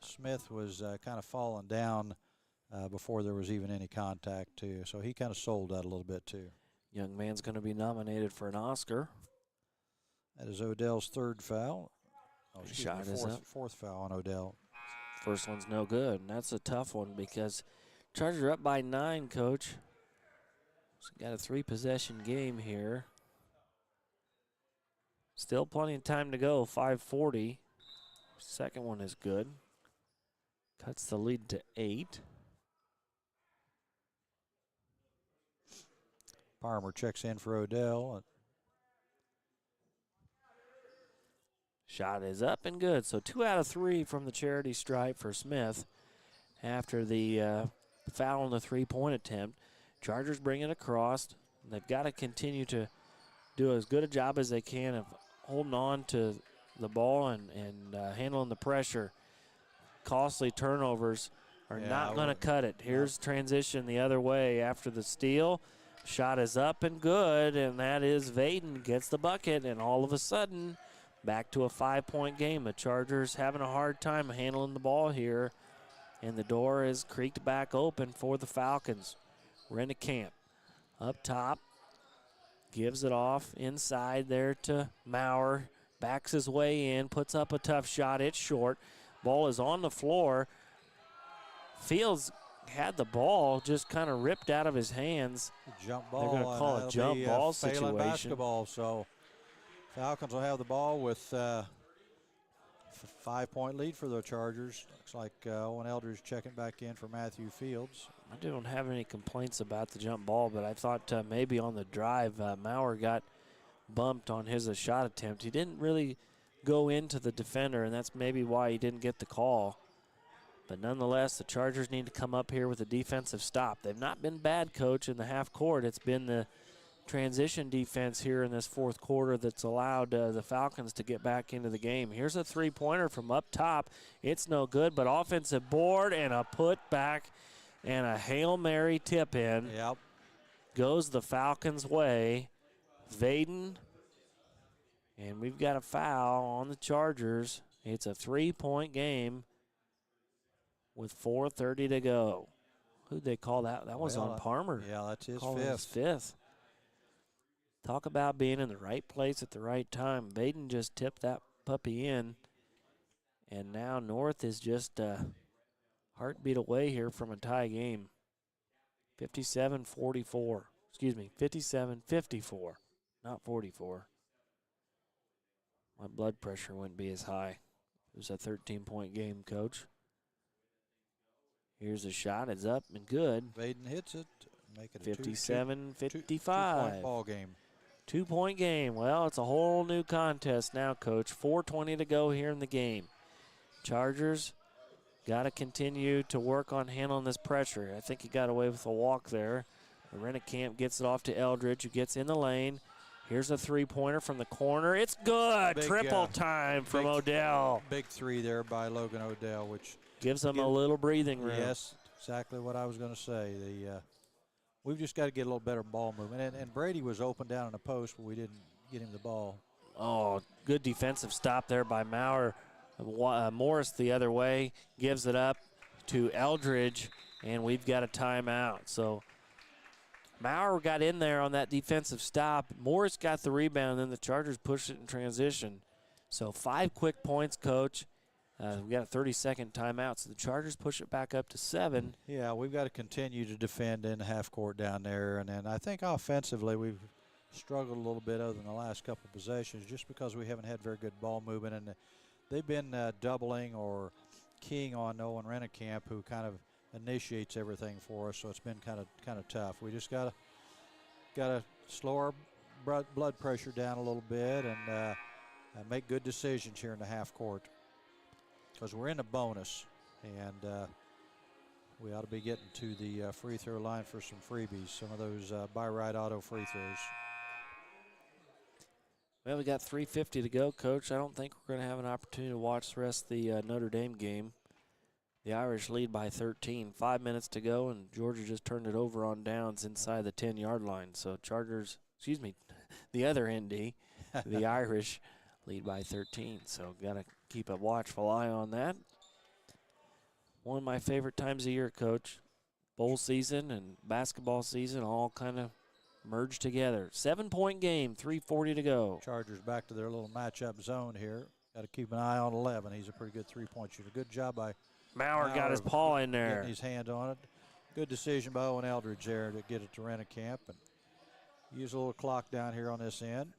Smith was kind of falling down before there was even any contact, too. So he kind of sold that a little bit, too. Young man's going to be nominated for an Oscar. That is Odell's 3rd foul. Shot is up. 4th foul on Odell. First one's no good, and that's a tough one because Chargers are up by 9, Coach. So got a 3-possession game here. Still plenty of time to go, 5:40. Second one is good. Cuts the lead to 8. Palmer checks in for Odell. Shot is up and good. So 2 out of 3 from the charity stripe for Smith after the foul on the 3-point attempt. Chargers bring it across. They've got to continue to do as good a job as they can of holding on to the ball and handling the pressure. Costly turnovers are not going to cut it. Here's transition the other way after the steal. Shot is up and good, and that is Vaden gets the bucket, and all of a sudden, back to a 5-point game. The Chargers having a hard time handling the ball here, and the door is creaked back open for the Falcons. Rennekamp up top. Gives it off inside there to Maurer. Backs his way in, puts up a tough shot. It's short. Ball is on the floor. Fields had the ball just kind of ripped out of his hands. Jump ball. They're going to call a jump ball situation. Basketball, so Falcons will have the ball with 5-point lead for the Chargers. Looks like Owen Eldridge checking back in for Matthew Fields. I don't have any complaints about the jump ball, but I thought maybe on the drive, Maurer got bumped on his shot attempt. He didn't really go into the defender, and that's maybe why he didn't get the call. But nonetheless, the Chargers need to come up here with a defensive stop. They've not been bad, Coach, in the half court. It's been the transition defense here in this fourth quarter that's allowed the Falcons to get back into the game. Here's a three-pointer from up top. It's no good, but offensive board and a putback and a Hail Mary tip-in. Yep. Goes the Falcons' way. Vaden, and we've got a foul on the Chargers. It's a 3-point game with 4:30 to go. Who'd they call that? That was on Palmer. Yeah, that's his Called fifth. his fifth. Talk about being in the right place at the right time. Vaden just tipped that puppy in, and now North is just a heartbeat away here from a tie game. 57-44. Excuse me, 57-54, not 44. My blood pressure wouldn't be as high. It was a 13-point game, Coach. Here's a shot. It's up and good. Vaden hits it. Make it a 57-55. 2-point ball game. 2-point game. Well, it's a whole new contest now, Coach. 4:20 to go here in the game. Chargers got to continue to work on handling this pressure. I think he got away with a walk there. Rennekamp gets it off to Eldridge, who gets in the lane. Here's a three-pointer from the corner. It's good. Triple time from Odell. Big three there by Logan Odell, which gives them a little breathing room. Yes, exactly what I was going to say. We've just got to get a little better ball movement. And Brady was open down in the post, but we didn't get him the ball. Oh, good defensive stop there by Maurer. Morris the other way gives it up to Eldridge, and we've got a timeout. So Maurer got in there on that defensive stop. Morris got the rebound, and then the Chargers pushed it in transition. So 5 quick points, Coach. We got a 30-second timeout, so the Chargers push it back up to 7. Yeah, we've got to continue to defend in the half court down there. And then I think offensively we've struggled a little bit other than the last couple of possessions just because we haven't had very good ball movement. And they've been doubling or keying on Owen Rennekamp, who kind of initiates everything for us, so it's been kind of tough. We just got to slow our blood pressure down a little bit and make good decisions here in the half court. Because we're in a bonus, and we ought to be getting to the free throw line for some freebies, some of those buy right auto free throws. Well, we got 3:50 to go, Coach. I don't think we're going to have an opportunity to watch the rest of the Notre Dame game. The Irish lead by 13. 5 minutes to go, and Georgia just turned it over on downs inside the 10-yard line. So Chargers, excuse me, the other ND, the Irish lead by 13. So got to keep a watchful eye on that. One of my favorite times of year, Coach. Bowl season and basketball season all kind of merged together. 7-point game, 3:40 to go. Chargers back to their little matchup zone here. Got to keep an eye on 11. He's a pretty good three-point shooter. Good job by Maurer got his paw in there. Getting his hand on it. Good decision by Owen Eldridge there to get it to Rennekamp. And use a little clock down here on this end.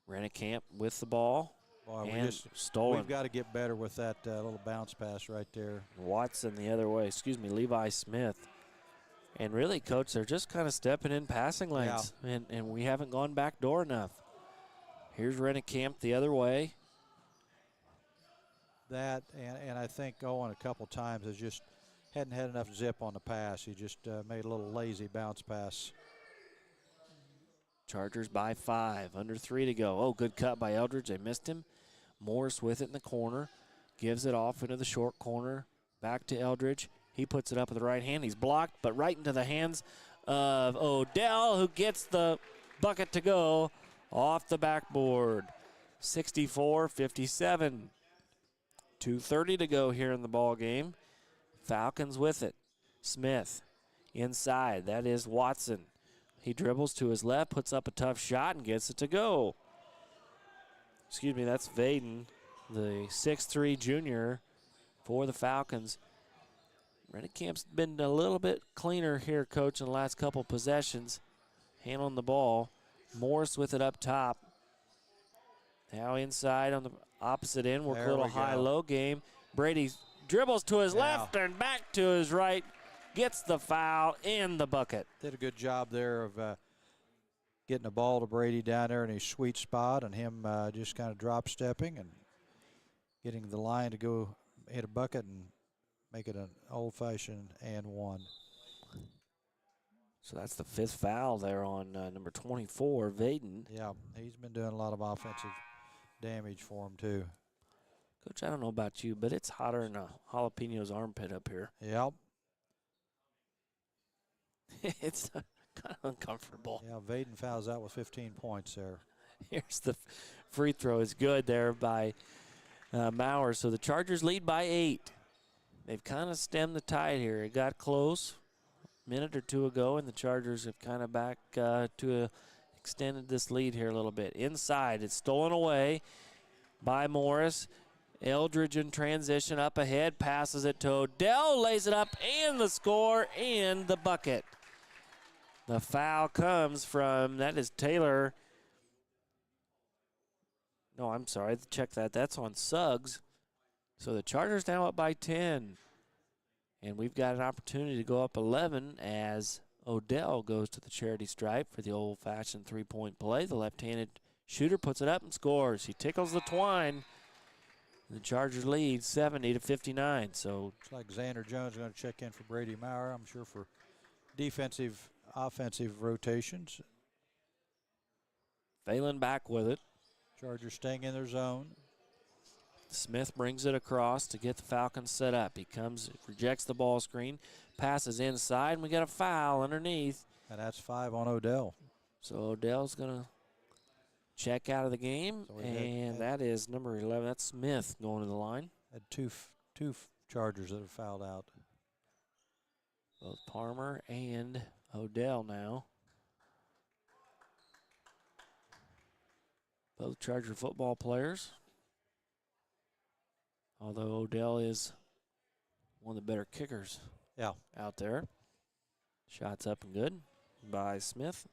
Rennekamp with the ball. Boy, and stolen. We've got to get better with that little bounce pass right there. Watson the other way. Excuse me, Levi Smith. And really, Coach, they're just kind of stepping in passing lanes. Yeah. And we haven't gone back door enough. Here's Rennekamp the other way. That, and I think Owen a couple times has just hadn't had enough zip on the pass. He just made a little lazy bounce pass. Chargers by 5, under 3 to go. Oh, good cut by Eldridge. They missed him. Morris with it in the corner. Gives it off into the short corner. Back to Eldridge. He puts it up with the right hand. He's blocked, but right into the hands of Odell, who gets the bucket to go off the backboard. 64-57. 2:30 to go here in the ball game. Falcons with it. Smith inside. That is Watson. He dribbles to his left, puts up a tough shot, and gets it to go. Excuse me, that's Vaden, the 6'3 junior for the Falcons. Rennecamp's been a little bit cleaner here, Coach, in the last couple possessions, handling the ball. Morris with it up top. Now inside on the opposite end, work a little high-low game. Brady dribbles to his left and back to his right, gets the foul in the bucket. Did a good job there of getting the ball to Brady down there in his sweet spot, and him just kind of drop-stepping and getting the line to go hit a bucket and make it an old-fashioned and one. So that's the 5th foul there on number 24, Vaden. Yeah, he's been doing a lot of offensive damage for him, too. Coach, I don't know about you, but it's hotter than a jalapeno's armpit up here. Yep. It's kind of uncomfortable. Yeah, Vaden fouls out with 15 points there. Here's the free throw. Is good there by Maurer. So the Chargers lead by 8. They've kind of stemmed the tide here. It got close a minute or two ago, and the Chargers have kind of back extended this lead here a little bit. Inside, it's stolen away by Morris. Eldridge in transition up ahead, passes it to Odell, lays it up, and the score and the bucket. The foul comes from, that is Taylor. No, I'm sorry, check that. That's on Suggs. So the Chargers now up by 10. And we've got an opportunity to go up 11 as Odell goes to the charity stripe for the old-fashioned three-point play. The left-handed shooter puts it up and scores. He tickles the twine. The Chargers lead 70-59. So looks like Xander Jones is going to check in for Brady Maurer, I'm sure, for defensive, offensive rotations. Phalen back with it. Chargers staying in their zone. Smith brings it across to get the Falcons set up. He comes, rejects the ball screen, passes inside, and we got a foul underneath. And that's 5 on Odell. So Odell's going to check out of the game, so and that is number 11. That's Smith going to the line. Had two Chargers that have fouled out. Both Palmer and Odell now. Both Charger football players. Although Odell is one of the better kickers out there. Shots up and good by Smith.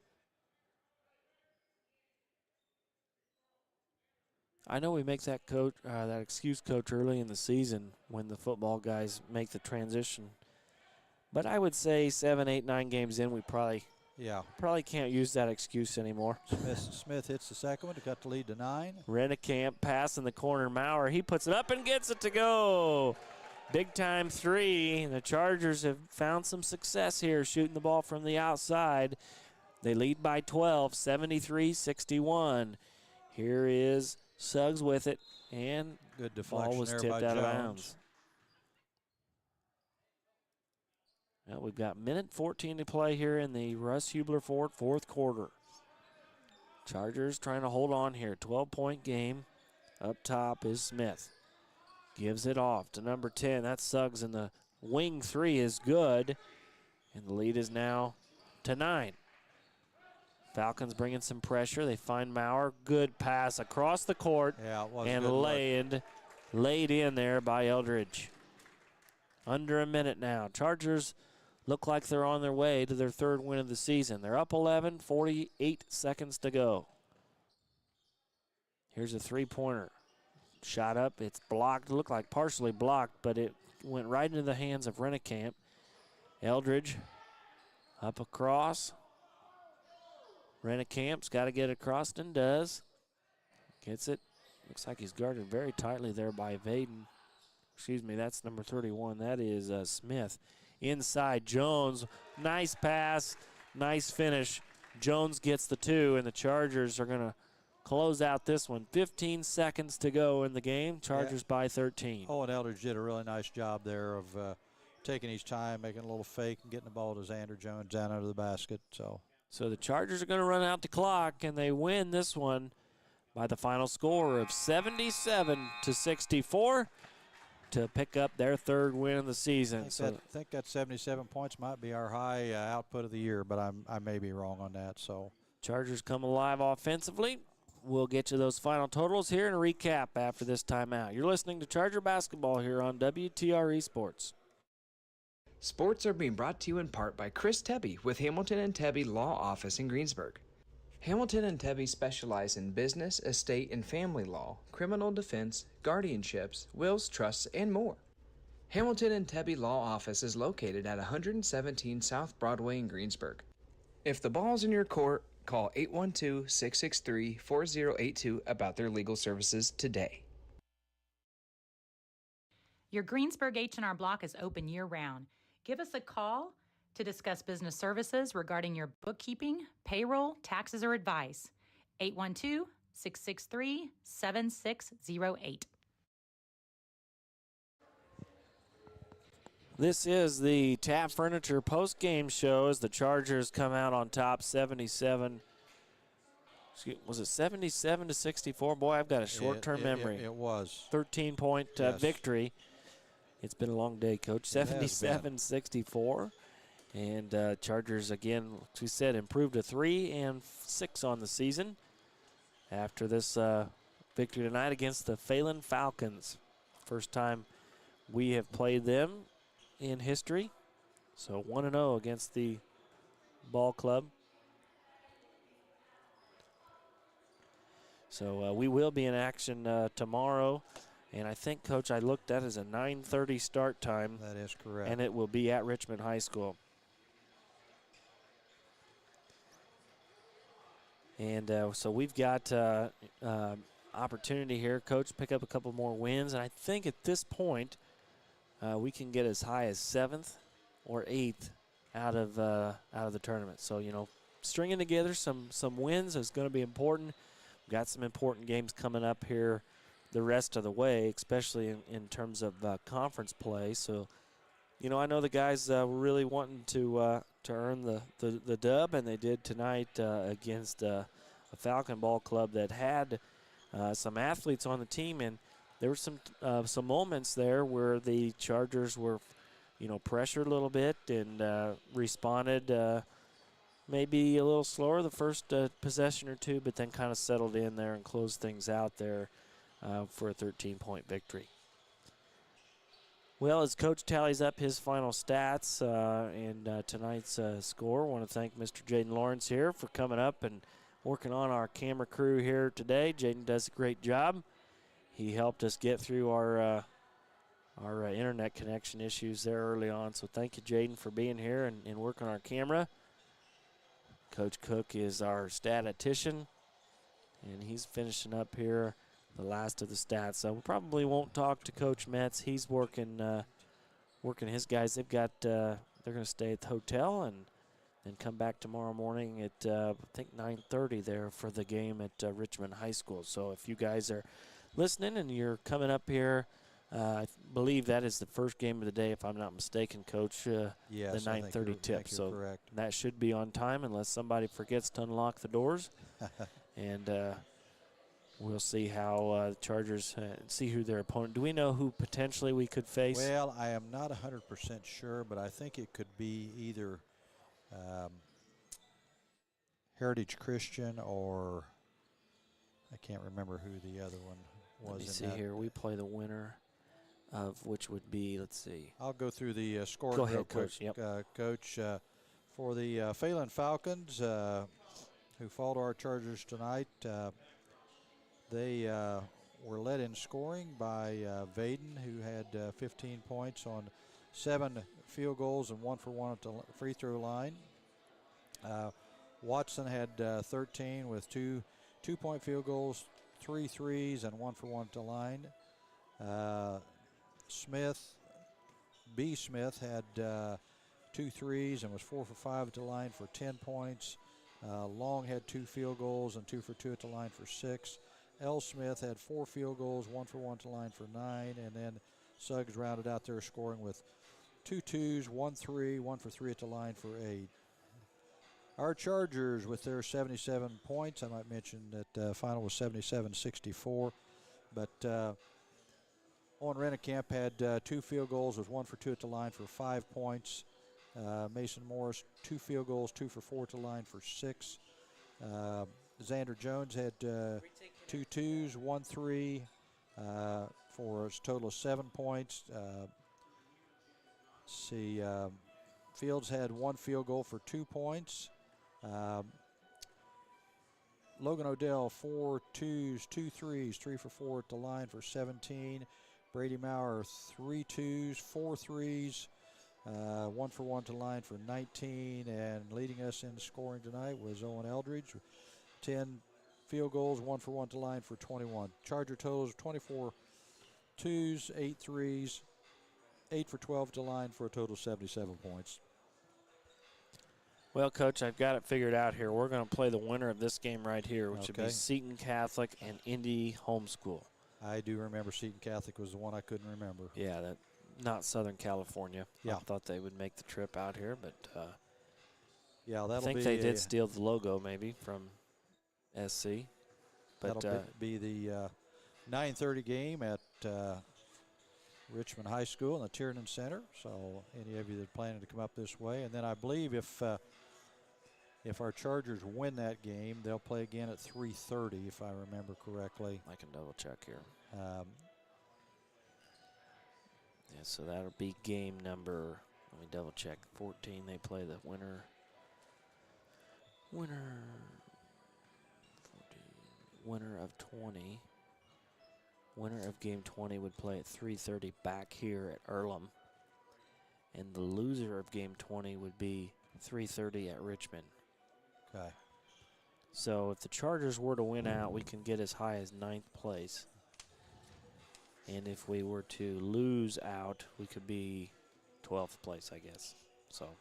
I know we make that excuse, Coach, early in the season when the football guys make the transition. But I would say 7, 8, 9 games in, we probably can't use that excuse anymore. Smith hits the second one to cut the lead to 9. Rennekamp pass in the corner. Maurer, he puts it up and gets it to go. Big time 3. The Chargers have found some success here shooting the ball from the outside. They lead by 12, 73-61. Here is Suggs with it, and good deflection. Ball was there tipped by out Jones. of bounds. Well, we've got minute 14 to play here in the Russ Hubler Ford fourth quarter. Chargers trying to hold on here. 12-point game. Up top is Smith. Gives it off to number 10. That's Suggs, and the wing 3 is good. And the lead is now to 9. Falcons bringing some pressure. They find Maurer. Good pass across the court. Yeah, it was and laid in there by Eldridge. Under a minute now. Chargers look like they're on their way to their 3rd win of the season. They're up 11, 48 seconds to go. Here's a three-pointer. Shot up. It's blocked. It looked like partially blocked, but it went right into the hands of Rennekamp. Eldridge up across. Rennecamp's got to get across and does. Gets it. Looks like he's guarded very tightly there by Vaden. Excuse me, that's number 31. That is Smith. Inside, Jones. Nice pass. Nice finish. Jones gets the 2, and the Chargers are going to close out this one. 15 seconds to go in the game. Chargers by 13. And Eldridge did a really nice job there of taking his time, making a little fake, and getting the ball to Xander Jones down under the basket. So the Chargers are going to run out the clock, and they win this one by the final score of 77-64. to pick up their third win of the season. I think that 77 points might be our high output of the year, but I may be wrong on that. So Chargers come alive offensively. We'll get you those final totals here and a recap after this timeout. You're listening to Charger Basketball here on WTRE Sports. Sports are being brought to you in part by Chris Tebby with Hamilton and Tebby Law Office in Greensburg. Hamilton and Tebby specialize in business, estate, and family law, criminal defense, guardianships, wills, trusts, and more. Hamilton and Tebby Law Office is located at 117 South Broadway in Greensburg. If the ball's in your court, call 812-663-4082 about their legal services today. Your Greensburg H&R Block is open year-round. Give us a call to discuss business services regarding your bookkeeping, payroll, taxes, or advice. 812-663-7608. This is the Tap Furniture post-game show as the Chargers come out on top 77. Was it 77 to 64? Boy, I've got a short-term memory. It was. 13-point victory. It's been a long day, Coach. 77-64. And Chargers, again, as we said, improved to 3-6 on the season after this victory tonight against the Phalen Falcons. First time we have played them in history. So 1-0 against the ball club. So we will be in action tomorrow. And I think, Coach, I looked at it as a 9:30 start time. That is correct. And it will be at Richmond High School. And so we've got opportunity here, Coach, to pick up a couple more wins. And I think at this point we can get as high as 7th or 8th out of the tournament. So, you know, stringing together some wins is going to be important. We've got some important games coming up here the rest of the way, especially in terms of conference play. So, you know, I know the guys were really wanting to earn the dub, and they did tonight against a Falcon ball club that had some athletes on the team, and there were some moments there where the Chargers were, you know, pressured a little bit and responded maybe a little slower the first possession or two, but then kind of settled in there and closed things out there for a 13-point victory. Well, as Coach tallies up his final stats and tonight's score, I want to thank Mr. Jaden Lawrence here for coming up and working on our camera crew here today. Jaden does a great job. He helped us get through our internet connection issues there early on. So thank you, Jaden, for being here and working our camera. Coach Cook is our statistician, and he's finishing up here the last of the stats. So we probably won't talk to Coach Metz. He's working his guys. They've got they're going to stay at the hotel and then come back tomorrow morning at I think 9:30 there for the game at Richmond High School. So if you guys are listening and you're coming up here, I believe that is the first game of the day, if I'm not mistaken, Coach. Yes, the 9:30 tip. So correct. That should be on time unless somebody forgets to unlock the doors. And we'll see how the Chargers see who their opponent. Do we know who potentially we could face? Well, I am not 100% sure, but I think it could be either Heritage Christian or I can't remember who the other one was. Let me see here. We play the winner of which would be, let's see. I'll go through the scoring real quick, Coach. Yep. Coach. For the Phalen Falcons, who fall to our Chargers tonight, they were led in scoring by Vaden, who had 15 points on 7 field goals and 1 for 1 at the free throw line. Watson had 13 with 2 2-point field goals, 3 threes, and 1 for 1 at the line. B. Smith had 2 threes and was 4 for 5 at the line for 10 points. Long had 2 field goals and 2 for 2 at the line for 6. L. Smith had 4 field goals, 1 for 1 at the line for 9. And then Suggs rounded out their scoring with 2 twos, 1 3, 1 for 3 at the line for 8. Our Chargers with their 77 points, I might mention that the final was 77-64. But Owen Rennekamp had 2 field goals, was 1 for 2 at the line for 5 points. Mason Morris, 2 field goals, 2 for 4 at the line for 6. Xander Jones had 2 twos, 1 3 for a total of 7 points. Fields had 1 field goal for 2 points. Logan Odell, 4 twos, 2 threes, 3 for 4 at the line for 17. Brady Maurer, 3 twos, 4 threes, 1 for 1 to line for 19. And leading us in scoring tonight was Owen Eldridge, 10 field goals, 1 for 1 to line for 21. Charger totals 24 twos, 8 threes, 8 for 12 to line for a total of 77 points. Well, Coach, I've got it figured out here. We're going to play the winner of this game right here, which would be Seton Catholic and Indy Homeschool. I do remember Seton Catholic was the one I couldn't remember. Yeah, not Southern California. Yeah. I thought they would make the trip out here, but yeah, that'll I think they did steal the logo maybe from SC. But that'll be the 9:30 game at Richmond High School in the Tiernan Center. So any of you that are planning to come up this way, and then I believe if our Chargers win that game, they'll play again at 3:30, if I remember correctly. I can double check here. Yeah, so that'll be game number. Let me double check. 14. They play the winner. 14, winner of 20. Winner of game 20 would play at 3:30 back here at Earlham. And the loser of game 20 would be 3:30 at Richmond. Okay. So if the Chargers were to win out, we can get as high as 9th place. And if we were to lose out, we could be 12th place, I guess. So,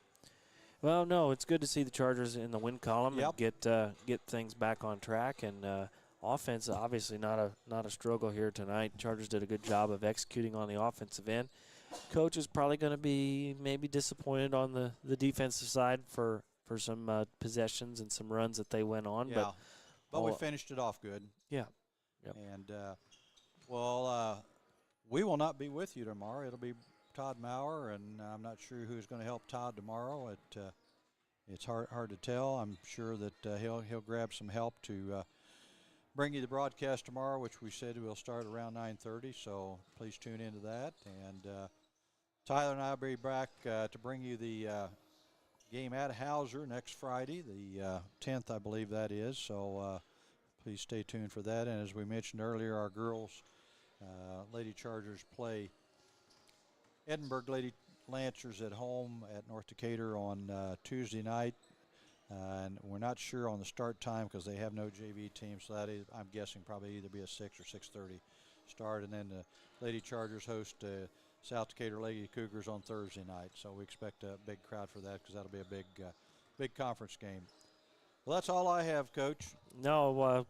well, no, it's good to see the Chargers in the win column and get things back on track. And offense, obviously not a struggle here tonight. Chargers did a good job of executing on the offensive end. Coach is probably going to be maybe disappointed on the defensive side for some possessions and some runs that they went on. Yeah, but we finished it off good. Yeah. Yep. And, we will not be with you tomorrow. It'll be Todd Maurer, and I'm not sure who's going to help Todd tomorrow. It's hard to tell. I'm sure that he'll grab some help to bring you the broadcast tomorrow, which we said we'll start around 9:30. So please tune into that. And Tyler and I will be back to bring you the game at Hauser next Friday, the 10th, I believe that is. So please stay tuned for that. And as we mentioned earlier, our girls, Lady Chargers, play Edinburgh Lady Lancers at home at North Decatur on Tuesday night. And we're not sure on the start time because they have no JV team. So that is, I'm guessing, probably either be a 6 or 6:30 start. And then the Lady Chargers host South Decatur Lady Cougars on Thursday night. So we expect a big crowd for that because that'll be a big conference game. Well, that's all I have, Coach. No,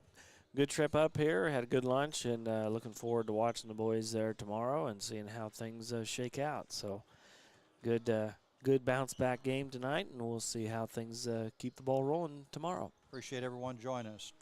good trip up here. Had a good lunch, and looking forward to watching the boys there tomorrow and seeing how things shake out. So good bounce back game tonight, and we'll see how things keep the ball rolling tomorrow. Appreciate everyone joining us.